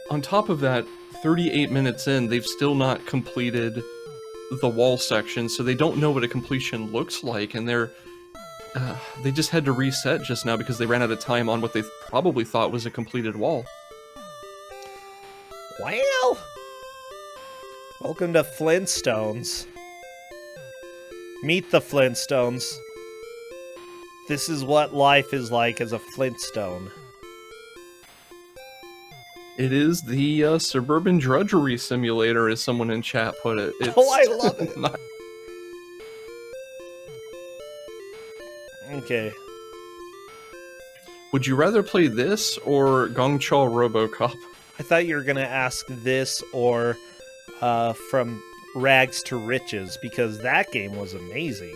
Speaker 2: on top of that, 38 minutes in, they've still not completed the wall section, so they don't know what a completion looks like, and they just had to reset just now because they ran out of time on what they probably thought was a completed wall.
Speaker 1: Well, welcome to Flintstones. Meet the Flintstones. This is what life is like as a Flintstone.
Speaker 2: It is the suburban drudgery simulator, as someone in chat put it. It's
Speaker 1: Oh, I love it.
Speaker 2: not-
Speaker 1: Okay.
Speaker 2: Would you rather play this or Gongcha RoboCop?
Speaker 1: I thought you were going to ask this or from Rags to Riches, because that game was amazing.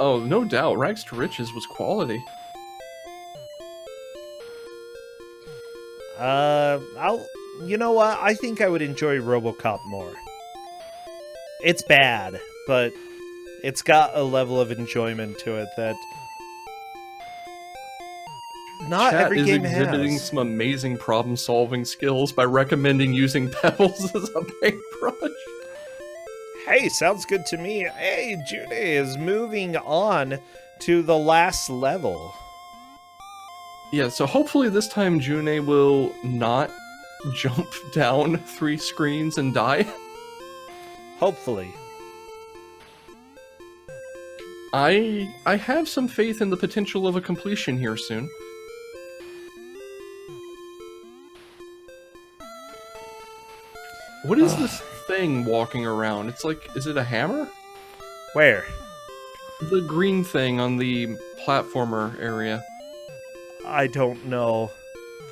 Speaker 2: Oh, no doubt. Rags to Riches was quality.
Speaker 1: You know what? I think I would enjoy RoboCop more. It's bad, but it's got a level of enjoyment to it that not
Speaker 2: Chat
Speaker 1: every
Speaker 2: is
Speaker 1: game
Speaker 2: exhibiting
Speaker 1: has.
Speaker 2: some amazing problem-solving skills by recommending using pebbles as a paintbrush.
Speaker 1: Hey, sounds good to me. Hey, June is moving on to the last level.
Speaker 2: Yeah, so hopefully this time June will not jump down 3 screens and die.
Speaker 1: Hopefully.
Speaker 2: I have some faith in the potential of a completion here soon. What is this thing walking around? It's like, is it a hammer?
Speaker 1: Where?
Speaker 2: The green thing on the platformer area.
Speaker 1: I don't know.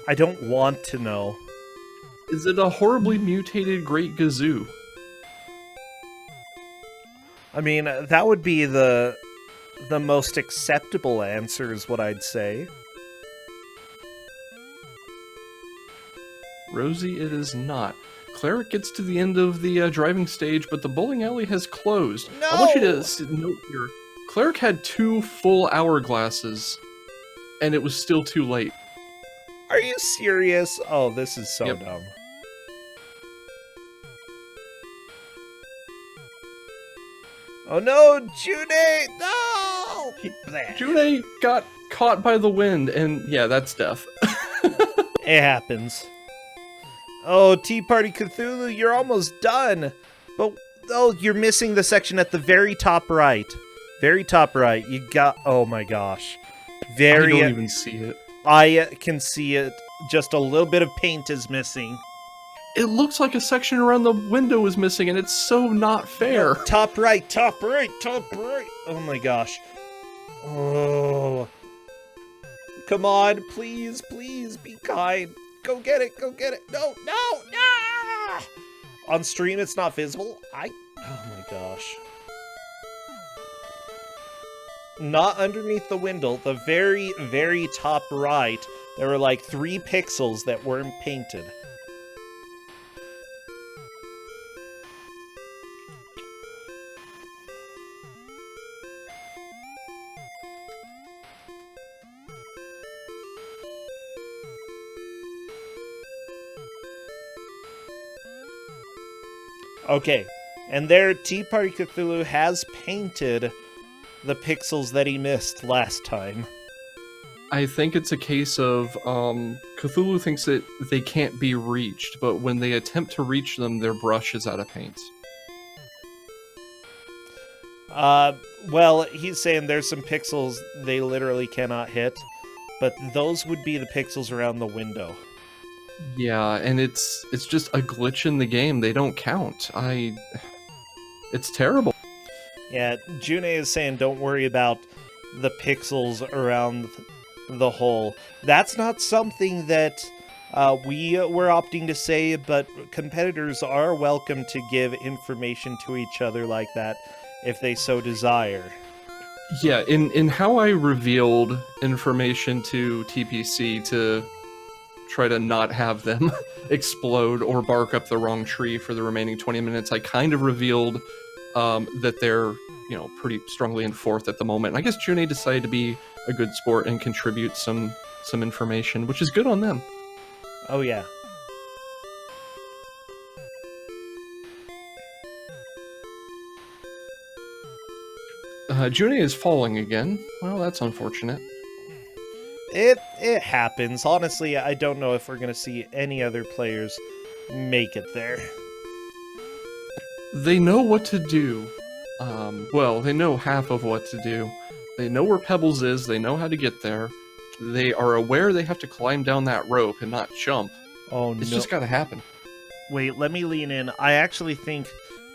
Speaker 1: I don't want to know.
Speaker 2: Is it a horribly mutated Great Gazoo?
Speaker 1: I mean, that would be the most acceptable answer is what I'd say.
Speaker 2: Rosie, it is not. Cleric gets to the end of the driving stage, but the bowling alley has closed.
Speaker 1: No!
Speaker 2: I want you to note here, Cleric had 2 full hourglasses, and it was still too late.
Speaker 1: Are you serious? Oh, this is so
Speaker 2: Yep.
Speaker 1: dumb. Oh no, June! No! Bleh.
Speaker 2: June got caught by the wind, and yeah, that's death.
Speaker 1: It happens. Oh, Tea Party Cthulhu, you're almost done. But, oh, you're missing the section at the very top right. Very top right. You got, oh my gosh.
Speaker 2: I
Speaker 1: Very,
Speaker 2: don't even see it.
Speaker 1: I can see it. Just a little bit of paint is missing.
Speaker 2: It looks like a section around the window is missing, and it's so not fair.
Speaker 1: No, top right, top right, top right. Oh my gosh. Oh. Come on, please, please be kind. Go get it, go get it. No, no, no! On stream, it's not visible. Oh my gosh. Not underneath the window, the very, very top right, there were like 3 pixels that weren't painted. Okay, and there Tea Party Cthulhu has painted the pixels that he missed last time.
Speaker 2: I think it's a case of Cthulhu thinks that they can't be reached, but when they attempt to reach them, their brush is out of paint.
Speaker 1: Well, he's saying there's some pixels they literally cannot hit. but those would be the pixels around the window.
Speaker 2: Yeah, and it's just a glitch in the game. They don't count. It's terrible.
Speaker 1: Yeah, June is saying don't worry about the pixels around the hole. That's not something that we were opting to say, but competitors are welcome to give information to each other like that if they so desire.
Speaker 2: Yeah, in how I revealed information to TPC to try to not have them explode or bark up the wrong tree for the remaining 20 minutes, I kind of revealed that they're, pretty strongly in fourth at the moment. And I guess June decided to be a good sport and contribute some information, which is good on them.
Speaker 1: Oh yeah.
Speaker 2: June is falling again. Well, that's unfortunate.
Speaker 1: It happens. Honestly, I don't know if we're going to see any other players make it there.
Speaker 2: They know what to do. Well, they know half of what to do. They know where Pebbles is, they know how to get there. They are aware they have to climb down that rope and not jump.
Speaker 1: Oh,
Speaker 2: It's just gotta happen.
Speaker 1: Wait, let me lean in. I actually think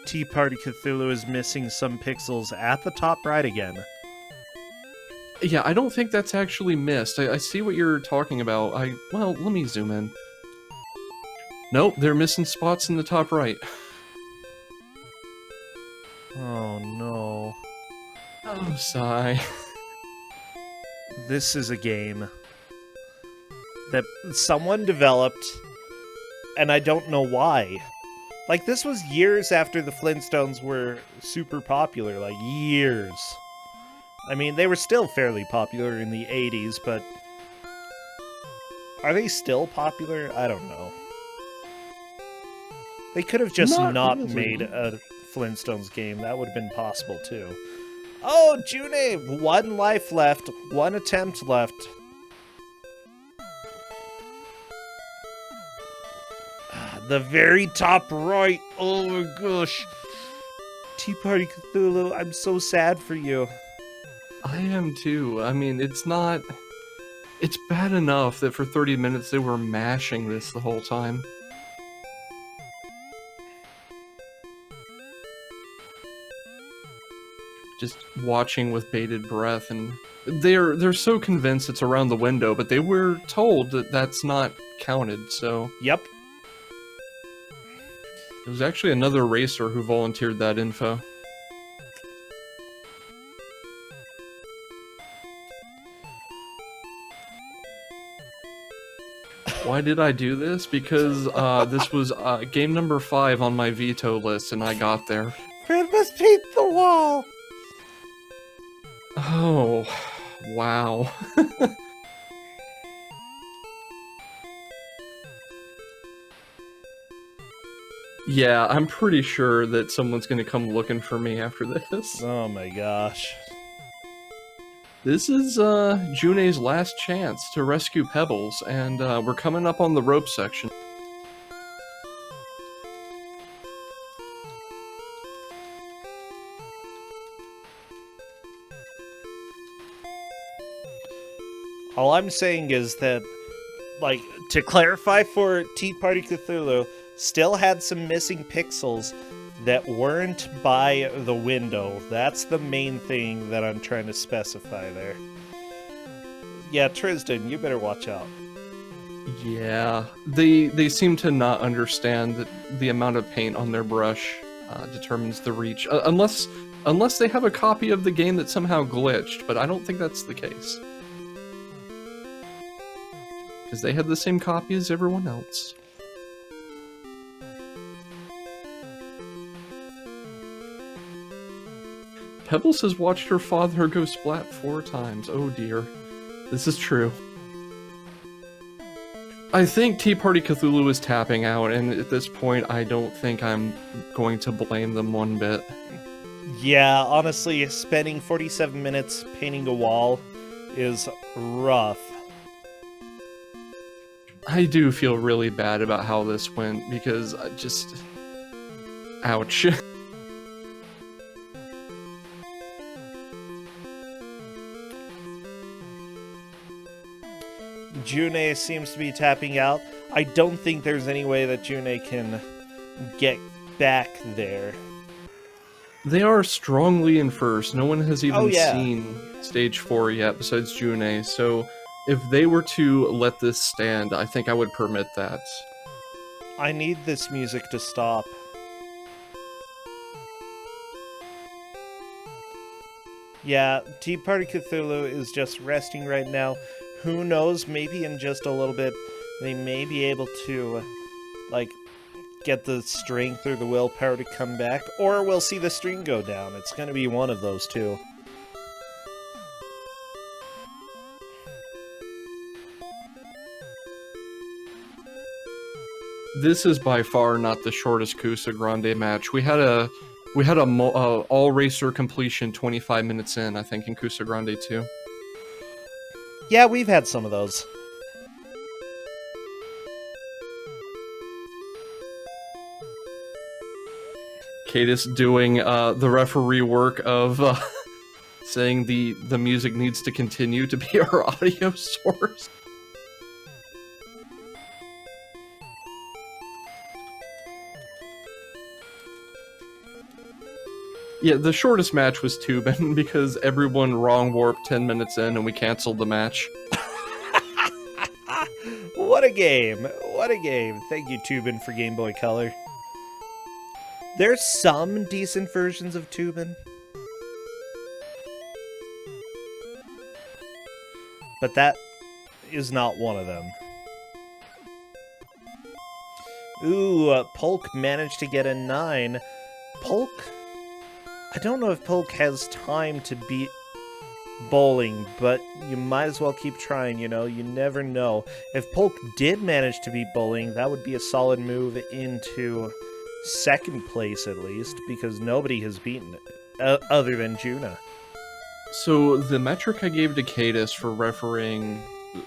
Speaker 1: Tea Party Cthulhu is missing some pixels at the top right again.
Speaker 2: Yeah, I don't think that's actually missed. I see what you're talking about. Well, let me zoom in. Nope, they're missing spots in the top right.
Speaker 1: Oh no.
Speaker 2: Oh, sigh.
Speaker 1: This is a game that someone developed, and I don't know why. Like, this was years after the Flintstones were super popular, like, years. I mean, they were still fairly popular in the 80s, but are they still popular? I don't know. They could have just not
Speaker 2: really.
Speaker 1: made a Flintstones game. That would have been possible, too. Oh, June! 1 life left. 1 attempt left. The very top right. Oh my gosh. Tea Party Cthulhu, I'm so sad for you.
Speaker 2: I am too. I mean, it's bad enough that for 30 minutes they were mashing this the whole time. Just watching with bated breath, and they're so convinced it's around the window, but they were told that that's not counted, so...
Speaker 1: Yep.
Speaker 2: It was actually another racer who volunteered that info. Why did I do this? Because this was game number 5 on my veto list, and I got there.
Speaker 1: Fred must paint the wall!
Speaker 2: Oh, wow. Yeah, I'm pretty sure that someone's gonna come looking for me after this.
Speaker 1: Oh my gosh.
Speaker 2: This is June's last chance to rescue Pebbles, and we're coming up on the rope section.
Speaker 1: All I'm saying is that, like, to clarify for Tea Party Cthulhu, still had some missing pixels that weren't by the window. That's the main thing that I'm trying to specify there. Yeah, Tristan, you better watch out.
Speaker 2: Yeah, they seem to not understand that the amount of paint on their brush determines the reach, unless they have a copy of the game that somehow glitched, but I don't think that's the case. Because they had the same copy as everyone else. Pebbles has watched her father go splat 4 times. Oh dear. This is true. I think Tea Party Cthulhu is tapping out, and at this point I don't think I'm going to blame them one bit.
Speaker 1: Yeah, honestly, spending 47 minutes painting a wall is rough.
Speaker 2: I do feel really bad about how this went, because I just... Ouch.
Speaker 1: June seems to be tapping out. I don't think there's any way that June can get back there.
Speaker 2: They are strongly in first. No one has even
Speaker 1: yeah.
Speaker 2: seen stage 4 yet besides June, so if they were to let this stand, I think I would permit that.
Speaker 1: I need this music to stop. Yeah, Tea Party Cthulhu is just resting right now. Who knows, maybe in just a little bit, they may be able to, like, get the strength or the willpower to come back, or we'll see the stream go down. It's going to be one of those two.
Speaker 2: This is by far not the shortest Kusogr4nde match. We had a all racer completion 25 minutes in, I think, in Kusogr4nde too.
Speaker 1: Yeah, we've had some of those.
Speaker 2: Cadis doing the referee work of saying the music needs to continue to be our audio source. Yeah, the shortest match was Tubin because everyone wrong warped 10 minutes in and we canceled the match.
Speaker 1: What a game! What a game! Thank you, Tubin, for Game Boy Color. There's some decent versions of Tubin, but that is not one of them. Ooh, Polk managed to get a 9. Polk? I don't know if Polk has time to beat bowling, but you might as well keep trying, you know? You never know. If Polk did manage to beat bowling, that would be a solid move into second place, at least, because nobody has beaten it, other than Juna.
Speaker 2: So the metric I gave to Cadis for refereeing,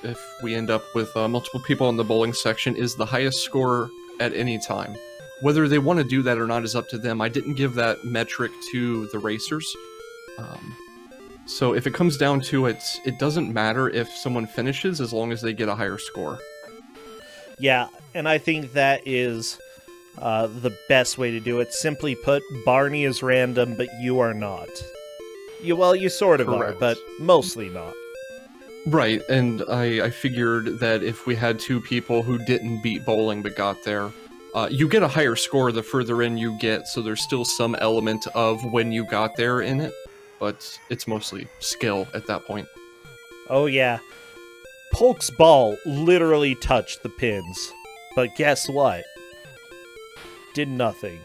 Speaker 2: if we end up with multiple people in the bowling section, is the highest score at any time. Whether they want to do that or not is up to them. I didn't give that metric to the racers. So if it comes down to it, it doesn't matter if someone finishes as long as they get a higher score.
Speaker 1: Yeah, and I think that is the best way to do it. Simply put, Barney is random, but you are not. You sort of
Speaker 2: Correct.
Speaker 1: are, but mostly not.
Speaker 2: Right, and I figured that if we had two people who didn't beat bowling but got there, you get a higher score the further in you get, so there's still some element of when you got there in it, but it's mostly skill at that point.
Speaker 1: Oh yeah. Polk's ball literally touched the pins, but guess what? Did nothing.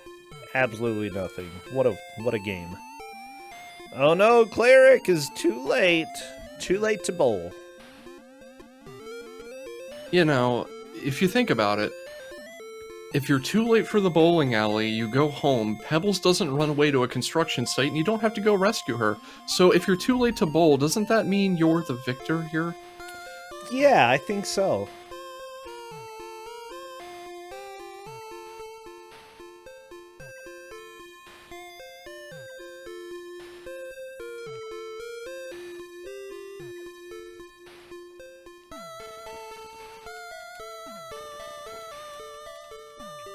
Speaker 1: Absolutely nothing. What a game. Oh no, Cleric is too late. Too late to bowl.
Speaker 2: You know, if you think about it, if you're too late for the bowling alley, you go home, Pebbles doesn't run away to a construction site, and you don't have to go rescue her. So if you're too late to bowl, doesn't that mean you're the victor here?
Speaker 1: Yeah, I think so.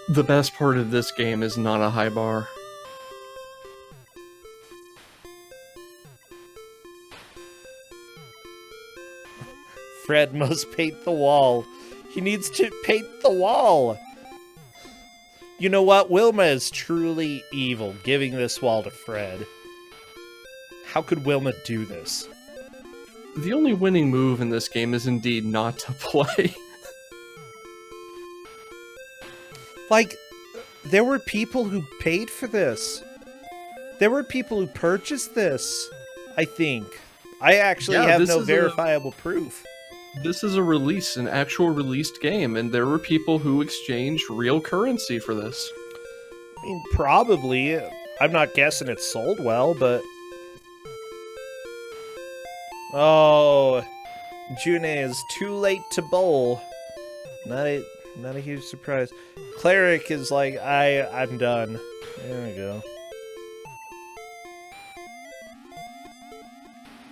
Speaker 2: The best part of this game is not a high bar.
Speaker 1: Fred must paint the wall. He needs to paint the wall. You know what? Wilma is truly evil, giving this wall to Fred. How could Wilma do this?
Speaker 2: The only winning move in this game is indeed not to play.
Speaker 1: Like, there were people who paid for this. There were people who purchased this, I think. I actually have no verifiable proof.
Speaker 2: This is a release, an actual released game, and there were people who exchanged real currency for this.
Speaker 1: I mean, probably. I'm not guessing it sold well, but... Oh, June is too late to bowl. Not a huge surprise. Cleric is like, I'm done. There we go.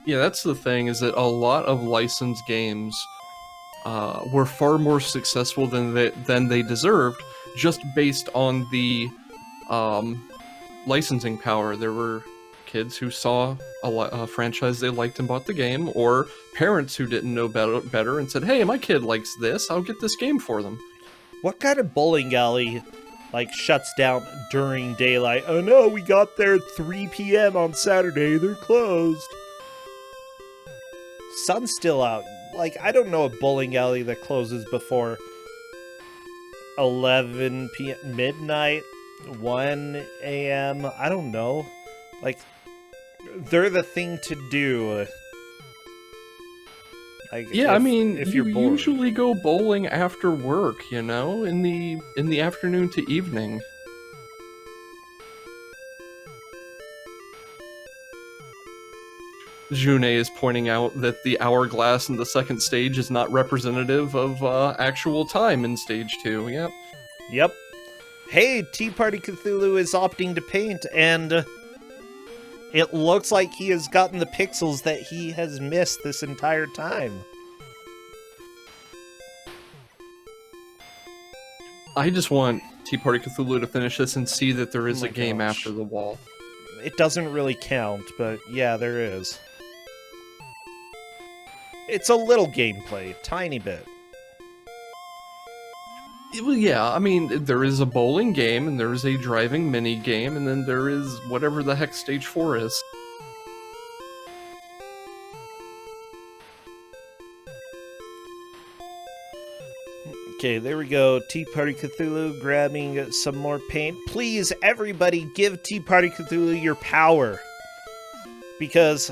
Speaker 2: Yeah, that's the thing, is that a lot of licensed games were far more successful than they deserved, just based on the licensing power. There were kids who saw a franchise they liked and bought the game, or parents who didn't know better and said, "Hey, my kid likes this. I'll get this game for them."
Speaker 1: What kind of bowling alley, like, shuts down during daylight? Oh no, we got there at 3 p.m. on Saturday. They're closed. Sun's still out. Like, I don't know a bowling alley that closes before 11 p.m., midnight, 1 a.m. I don't know. Like, they're the thing to do. Like,
Speaker 2: Yeah, I mean,
Speaker 1: if
Speaker 2: you
Speaker 1: you're bored.
Speaker 2: usually go bowling after work, you know, in the afternoon to evening. June is pointing out that the hourglass in the second stage is not representative of actual time in stage 2. Yep.
Speaker 1: Yep. Hey, Tea Party Cthulhu is opting to paint, and it looks like he has gotten the pixels that he has missed this entire time.
Speaker 2: I just want Tea Party Cthulhu to finish this and see that there is
Speaker 1: Oh
Speaker 2: a
Speaker 1: my
Speaker 2: game
Speaker 1: gosh.
Speaker 2: after the wall.
Speaker 1: It doesn't really count, but yeah, there is. It's a little gameplay, tiny bit.
Speaker 2: Well, yeah, I mean, there is a bowling game, and there is a driving mini game, and then there is whatever the heck stage 4 is.
Speaker 1: Okay, there we go. Tea Party Cthulhu grabbing some more paint. Please, everybody, give Tea Party Cthulhu your power. Because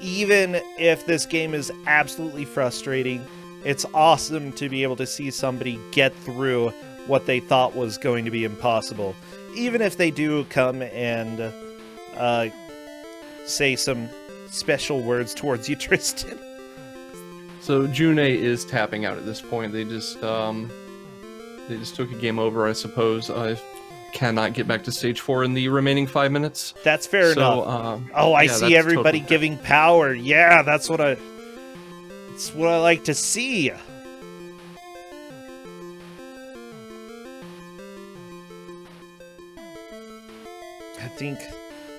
Speaker 1: even if this game is absolutely frustrating, it's awesome to be able to see somebody get through what they thought was going to be impossible. Even if they do come and say some special words towards you, Tristan.
Speaker 2: So June is tapping out at this point. They just took a game over, I suppose. I cannot get back to stage 4 in the remaining 5 minutes.
Speaker 1: That's fair enough. I
Speaker 2: yeah,
Speaker 1: see
Speaker 2: that's
Speaker 1: everybody
Speaker 2: totally fair.
Speaker 1: giving power. Yeah, that's what I like to see.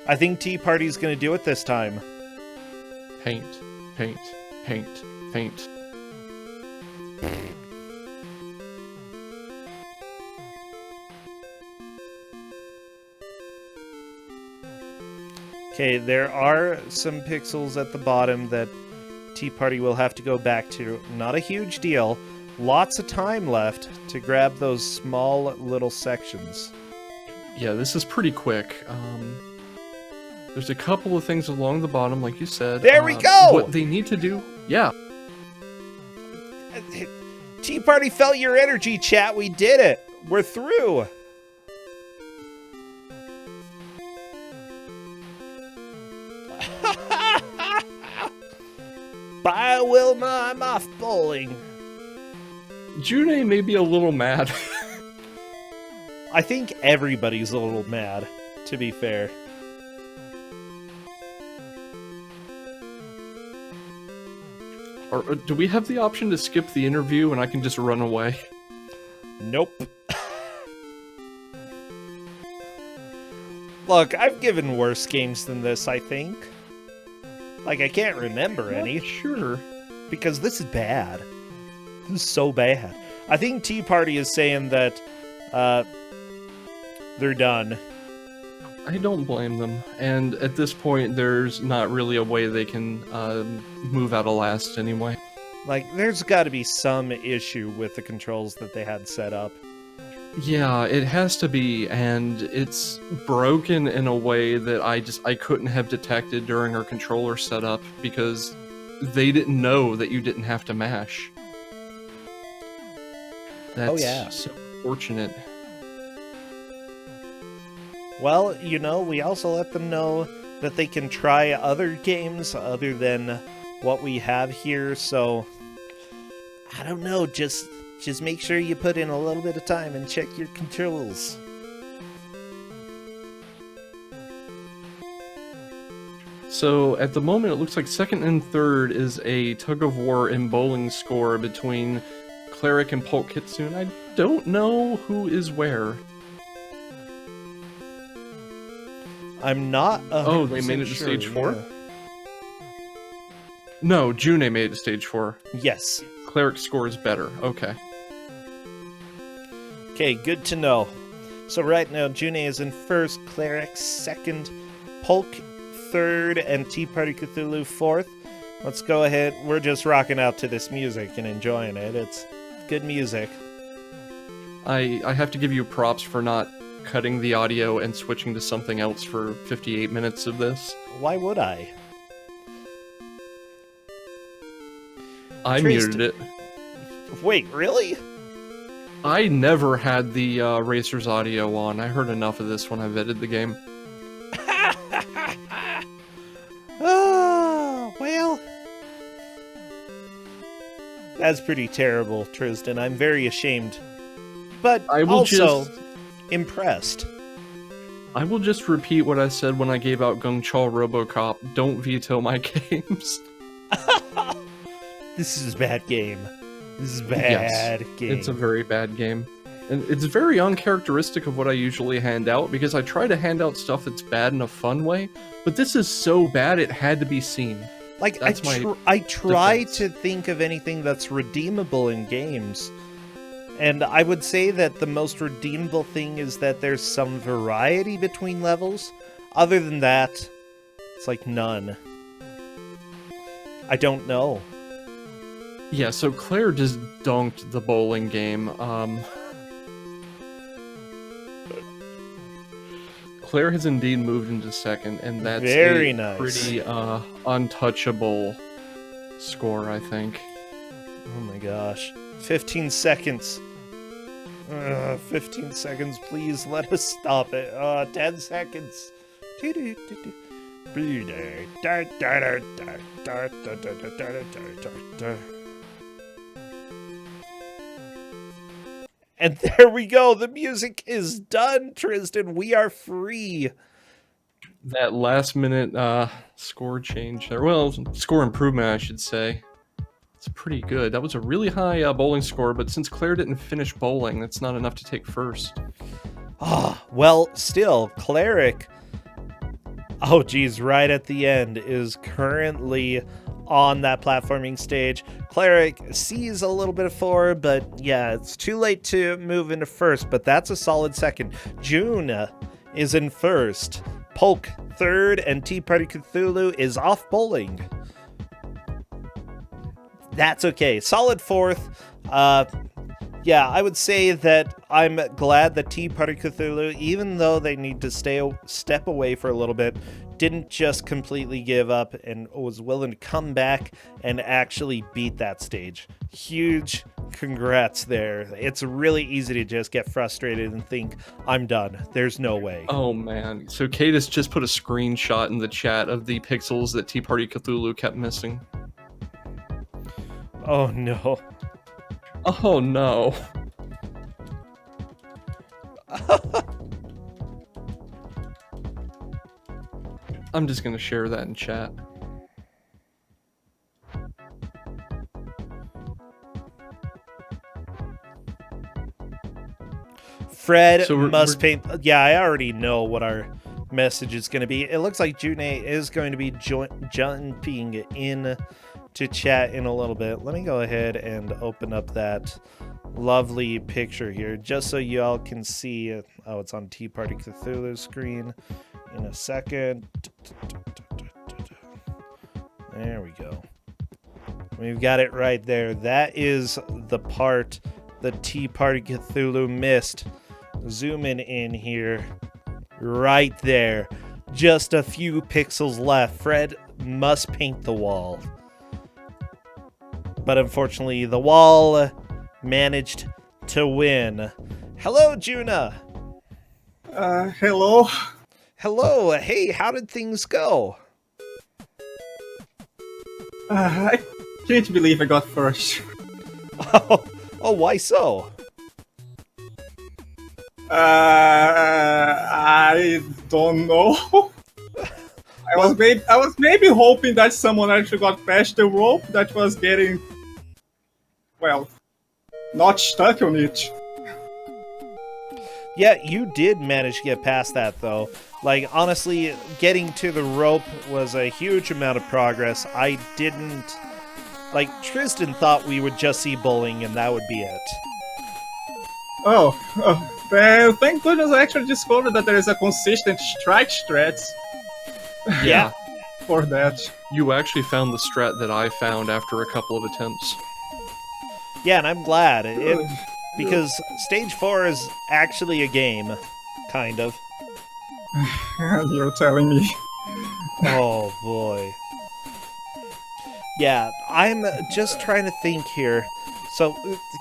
Speaker 1: I think Tea Party's gonna do it this time.
Speaker 2: Paint, paint, paint, paint.
Speaker 1: Okay, there are some pixels at the bottom that Tea Party will have to go back to. Not a huge deal. Lots of time left to grab those small little sections.
Speaker 2: Yeah, this is pretty quick. There's a couple of things along the bottom, like you said.
Speaker 1: There we go!
Speaker 2: What they need to do, yeah.
Speaker 1: Tea Party felt your energy, chat. We did it. We're through. Bye, Wilma. I'm off bowling.
Speaker 2: June may be a little mad.
Speaker 1: I think everybody's a little mad, to be fair.
Speaker 2: Or do we have the option to skip the interview and I can just run away?
Speaker 1: Nope. Look, I've given worse games than this, I think. Like, I can't remember any.
Speaker 2: Sure.
Speaker 1: Because this is bad. This is so bad. I think Tea Party is saying that they're done.
Speaker 2: I don't blame them. And at this point, there's not really a way they can move out of last anyway.
Speaker 1: Like, there's got to be some issue with the controls that they had set up.
Speaker 2: Yeah, it has to be, and it's broken in a way that I couldn't have detected during our controller setup because they didn't know that you didn't have to mash. That's so fortunate.
Speaker 1: Well, you know, we also let them know that they can try other games other than what we have here, so I don't know, just make sure you put in a little bit of time and check your controls.
Speaker 2: So at the moment, it looks like second and third is a tug-of-war in bowling score between Cleric and Polk Kitsune. I don't know who is where.
Speaker 1: I'm not.
Speaker 2: Oh, they made it to
Speaker 1: sure,
Speaker 2: stage 4?
Speaker 1: yeah.
Speaker 2: No, June made it to stage 4.
Speaker 1: Yes.
Speaker 2: Cleric score is better. Okay.
Speaker 1: Okay, good to know. So right now, June is in first, Cleric second, Polk third, and Tea Party Cthulhu fourth. Let's go ahead. We're just rocking out to this music and enjoying it. It's good music.
Speaker 2: I have to give you props for not cutting the audio and switching to something else for 58 minutes of this.
Speaker 1: Why would I?
Speaker 2: I muted it.
Speaker 1: Wait, really?
Speaker 2: I never had the Racer's audio on. I heard enough of this when I vetted the game.
Speaker 1: Oh, well. That's pretty terrible, Tristan. I'm very ashamed. But
Speaker 2: I will
Speaker 1: also impressed.
Speaker 2: I will just repeat what I said when I gave out Gungchaw Robocop. Don't veto my games.
Speaker 1: This is a bad game. This is a bad game.
Speaker 2: It's a very bad game. And it's very uncharacteristic of what I usually hand out, because I try to hand out stuff that's bad in a fun way, but this is so bad it had to be seen.
Speaker 1: Like, I try to think of anything that's redeemable in games, and I would say that the most redeemable thing is that there's some variety between levels. Other than that, it's like none. I don't know.
Speaker 2: Yeah, so Claire just dunked the bowling game. Claire has indeed moved into second, and that's
Speaker 1: very
Speaker 2: a
Speaker 1: nice.
Speaker 2: Pretty untouchable score, I think.
Speaker 1: Oh my gosh. 15 seconds. 15 seconds, please let us stop it. 10 seconds. And there we go. The music is done, Tristan. We are free.
Speaker 2: That last minute score change there. Well, score improvement, I should say. It's pretty good. That was a really high bowling score, but since Claire didn't finish bowling, that's not enough to take first.
Speaker 1: Well, still, Cleric, oh geez, right at the end, is currently on that platforming stage. Cleric sees a little bit of forward, but yeah, it's too late to move into first, but that's a solid second. June is in first, Polk third, and Tea Party Cthulhu is off bowling. That's okay. Solid fourth. Yeah, I would say that I'm glad that Tea Party Cthulhu, even though they need to step away for a little bit, didn't just completely give up and was willing to come back and actually beat that stage. Huge congrats there. It's really easy to just get frustrated and think, I'm done. There's no way.
Speaker 2: Oh man. So Cadis just put a screenshot in the chat of the pixels that Tea Party Cthulhu kept missing.
Speaker 1: Oh no.
Speaker 2: Oh no. I'm just gonna share that in chat.
Speaker 1: Fred
Speaker 2: So
Speaker 1: must paint. Yeah, I already know what our message is going to be. It looks like June is going to be jumping in to chat in a little bit. Let me go ahead and open up that lovely picture here just so you all can see it. Oh, it's on Tea Party Cthulhu's screen in a second. There we go. We've got it right there. That is the part that Tea Party Cthulhu missed. Zooming in here. Right there. Just a few pixels left. Fred must paint the wall. But unfortunately, the wall managed to win. Hello, Juna.
Speaker 3: Hello.
Speaker 1: Hello. Hey, how did things go?
Speaker 3: I can't believe I got first.
Speaker 1: Oh, why so?
Speaker 3: I don't know. I was maybe hoping that someone actually got past the rope that was getting, well, not stuck on it.
Speaker 1: Yeah, you did manage to get past that, though. Like, honestly, getting to the rope was a huge amount of progress. I didn't... Like, Tristan thought we would just see bowling, and that would be it.
Speaker 3: Oh, well, thank goodness I actually discovered that there is a consistent strike strat
Speaker 1: Yeah.
Speaker 3: for that.
Speaker 2: You actually found the strat that I found after a couple of attempts.
Speaker 1: Yeah, and I'm glad. Because Stage 4 is actually a game. Kind of.
Speaker 3: You're telling me.
Speaker 1: Oh, boy. Yeah, I'm just trying to think here. So,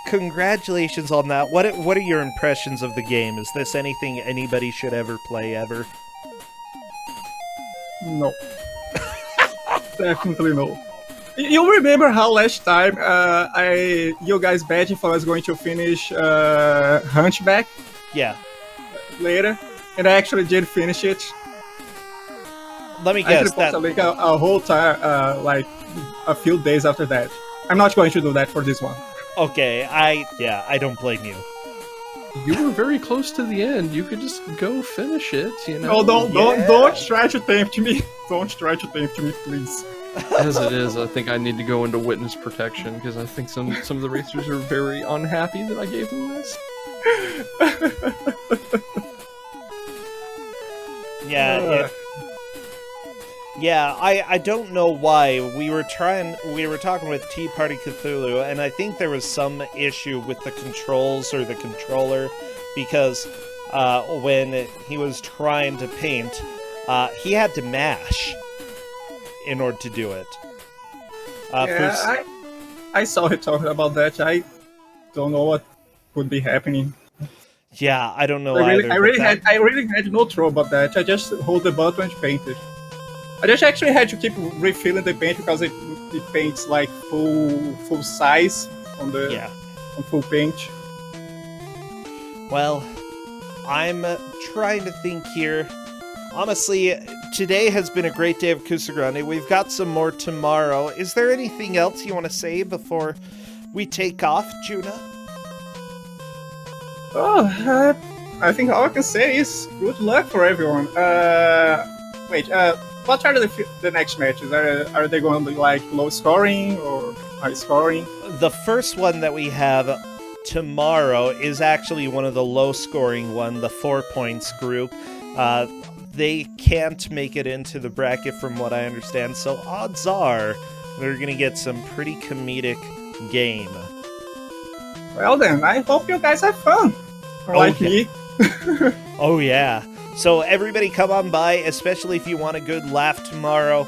Speaker 1: congratulations on that. What are your impressions of the game? Is this anything anybody should ever play ever?
Speaker 3: No. Definitely no. You remember how last time you guys bet if I was going to finish Hunchback
Speaker 1: Yeah.
Speaker 3: later, and I actually did finish it.
Speaker 1: Let me
Speaker 3: I
Speaker 1: guess
Speaker 3: actually
Speaker 1: that.
Speaker 3: posted like a whole time, like a few days after that. I'm not going to do that for this one.
Speaker 1: Okay, I don't blame you.
Speaker 2: You were very close to the end. You could just go finish it, you
Speaker 3: No,
Speaker 2: know?
Speaker 3: don't try to tempt me. Don't try to tempt me, please.
Speaker 2: As it is, I think I need to go into witness protection because I think some of the racers are very unhappy that I gave them this.
Speaker 1: Yeah, I don't know why. We were talking with Tea Party Cthulhu, and I think there was some issue with the controls or the controller, because when he was trying to paint, he had to mash in order to do it.
Speaker 3: I saw it talking about that. I don't know what could be happening.
Speaker 1: Yeah, I don't know
Speaker 3: I
Speaker 1: either.
Speaker 3: I really had no trouble about that. I just hold the button and paint it. I just actually had to keep refilling the paint because it paints like full size on full paint.
Speaker 1: Well, I'm trying to think here. Honestly, today has been a great day of Kusogr4nde. We've got some more tomorrow. Is there anything else you want to say before we take off, Juna?
Speaker 3: Oh, I think all I can say is good luck for everyone. What are the next matches? Are they going to be like low scoring or high scoring?
Speaker 1: The first one that we have tomorrow is actually one of the low scoring one, the 4 points group. They can't make it into the bracket from what I understand, so odds are they're going to get some pretty comedic game.
Speaker 3: Well then, I hope you guys have fun. Like me.
Speaker 1: Oh yeah. So everybody come on by, especially if you want a good laugh tomorrow.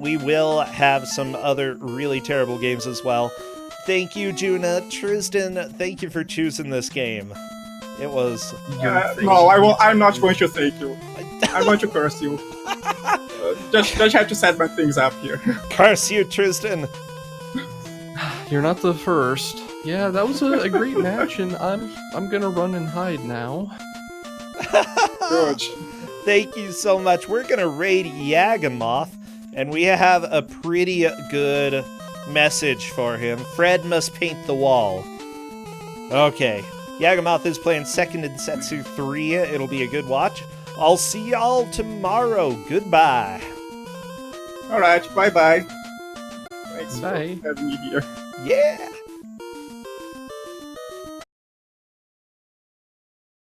Speaker 1: We will have some other really terrible games as well. Thank you, Juna. Tristan, thank you for choosing this game. It was...
Speaker 3: No, I'm not going to thank you. I'm going to curse you. Just have to set my things up here.
Speaker 1: Curse you, Tristan.
Speaker 2: You're not the first. Yeah, that was a great match, and I'm gonna run and hide now.
Speaker 3: Good.
Speaker 1: Thank you so much. We're gonna raid Yagamoth, and we have a pretty good message for him. Fred must paint the wall. Okay. Yagamoth is playing second in Setsu 3. It'll be a good watch. I'll see y'all tomorrow. Goodbye.
Speaker 3: Alright, bye-bye. Thanks
Speaker 2: Bye.
Speaker 3: for having me here.
Speaker 1: Yeah.